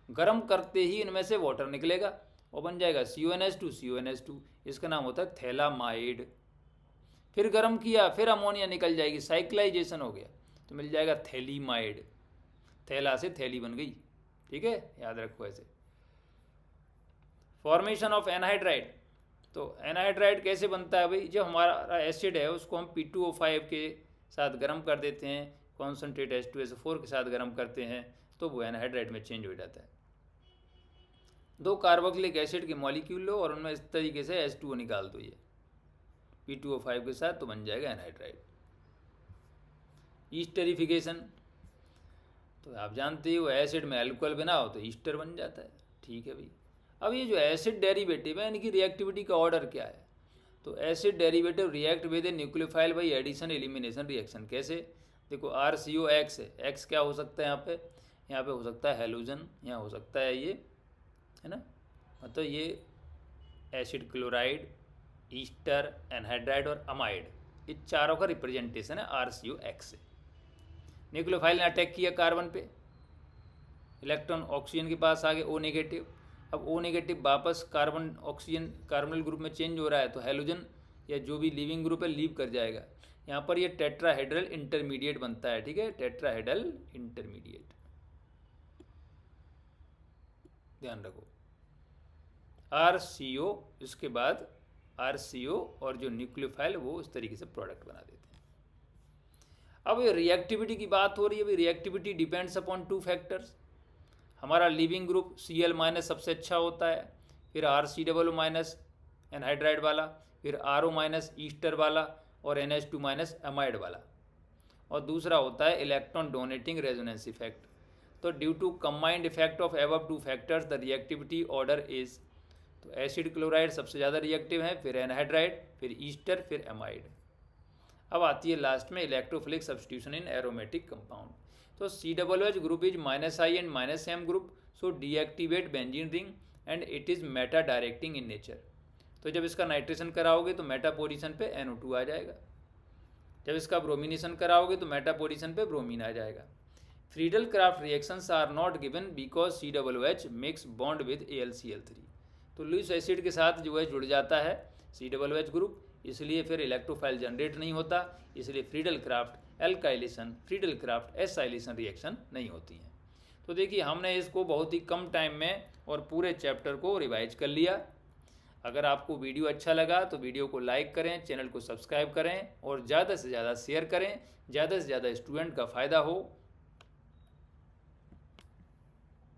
गर्म करते ही इनमें से वाटर निकलेगा और बन जाएगा CONH2। इसका नाम होता है थैलामाइड। फिर गर्म किया, फिर अमोनिया निकल जाएगी, साइक्लाइजेशन हो गया तो मिल जाएगा थैलीमाइड। थैला से थैली बन गई, ठीक है, याद रखो ऐसे। फॉर्मेशन ऑफ एनहाइड्राइड, तो एनहाइड्राइड कैसे बनता है भाई, जब हमारा एसिड है उसको हम P2O5 के साथ गर्म कर देते हैं, कॉन्सनट्रेट H2SO4 के साथ गर्म करते हैं तो वो एनहाइड्राइड में चेंज हो जाता है। 2 कार्बोक्सिलिक एसिड के मॉलिक्यूल लो और उनमें इस तरीके से H2O निकाल दो, ये P2O5 के साथ, तो बन जाएगा एनहाइड्राइड। ईस्टरिफिकेशन, तो आप जानते हो एसिड में अल्कोहल बनाओ तो ईस्टर बन जाता है, ठीक है भाई। अब ये जो एसिड डेरिवेटिव है इनकी रिएक्टिविटी का ऑर्डर क्या है, तो acid derivative react with a nucleophile by addition elimination reaction. कैसे, देखो RCOX है, X क्या हो सकता है यहाँ पे हो सकता है हेलोजन, यहाँ हो सकता है ये, है ना, मतलब ये एसिड क्लोराइड, ईस्टर, एनहाइड्राइड और अमाइड, ये चारों का रिप्रेजेंटेशन है RCOX से। न्यूक्लियोफाइल ने अटैक किया कार्बन पे, इलेक्ट्रॉन ऑक्सीजन के पास आ गए O-। अब O- वापस कार्बन ऑक्सीजन कार्बोनिल ग्रुप में चेंज हो रहा है तो हेलोजन या जो भी लिविंग ग्रुप है लीव कर जाएगा। यहाँ पर ये टेट्राहेड्रल इंटरमीडिएट बनता है, ठीक है, टेट्राहेड्रल इंटरमीडिएट, ध्यान रखो। RCO, इसके बाद RCO और जो न्यूक्लियोफाइल वो इस तरीके से प्रोडक्ट बना देते हैं। अब ये रिएक्टिविटी की बात हो रही है, रिएक्टिविटी डिपेंड्स अपॉन 2 फैक्टर्स। हमारा लिविंग ग्रुप Cl- सबसे अच्छा होता है, फिर RCOO- एनहाइड्राइड वाला, फिर RO- ईस्टर वाला, और NH2- एमाइड वाला, और दूसरा होता है इलेक्ट्रॉन डोनेटिंग रेजोनेंस इफेक्ट। तो due to combined effect of above 2 factors the reactivity order is, तो एसिड क्लोराइड सबसे ज़्यादा रिएक्टिव है, फिर एनहाइड्राइड, फिर ईस्टर, फिर एमाइड। अब आती है लास्ट में इलेक्ट्रोफिलिक सब्स्टिट्यूशन इन एरोमेटिक कंपाउंड। तो COOH group is -I and -M group, so deactivate benzene ring and it is Meta directing in nature. तो जब इसका नाइट्रेशन कराओगे तो मेटा पोजीशन पे NO2 आ जाएगा, जब इसका ब्रोमिनेशन कराओगे तो मेटा पोजीशन पे ब्रोमीन आ जाएगा। Friedel Crafts reactions are not given because COOH mix bond with AlCl3। तो लुईस एसिड के साथ जो है जुड़ जाता है COOH ग्रुप, इसलिए फिर इलेक्ट्रोफाइल जनरेट नहीं होता, इसलिए Friedel craft alkylation, Friedel craft, acylation reaction नहीं होती हैं। तो देखिए हमने इसको बहुत ही कम टाइम में और पूरे चैप्टर को रिवाइज कर लिया। अगर आपको वीडियो अच्छा लगा तो वीडियो को लाइक करें, चैनल को सब्सक्राइब करें और ज़्यादा से ज़्यादा शेयर करें, ज़्यादा से ज़्यादा स्टूडेंट का फ़ायदा हो।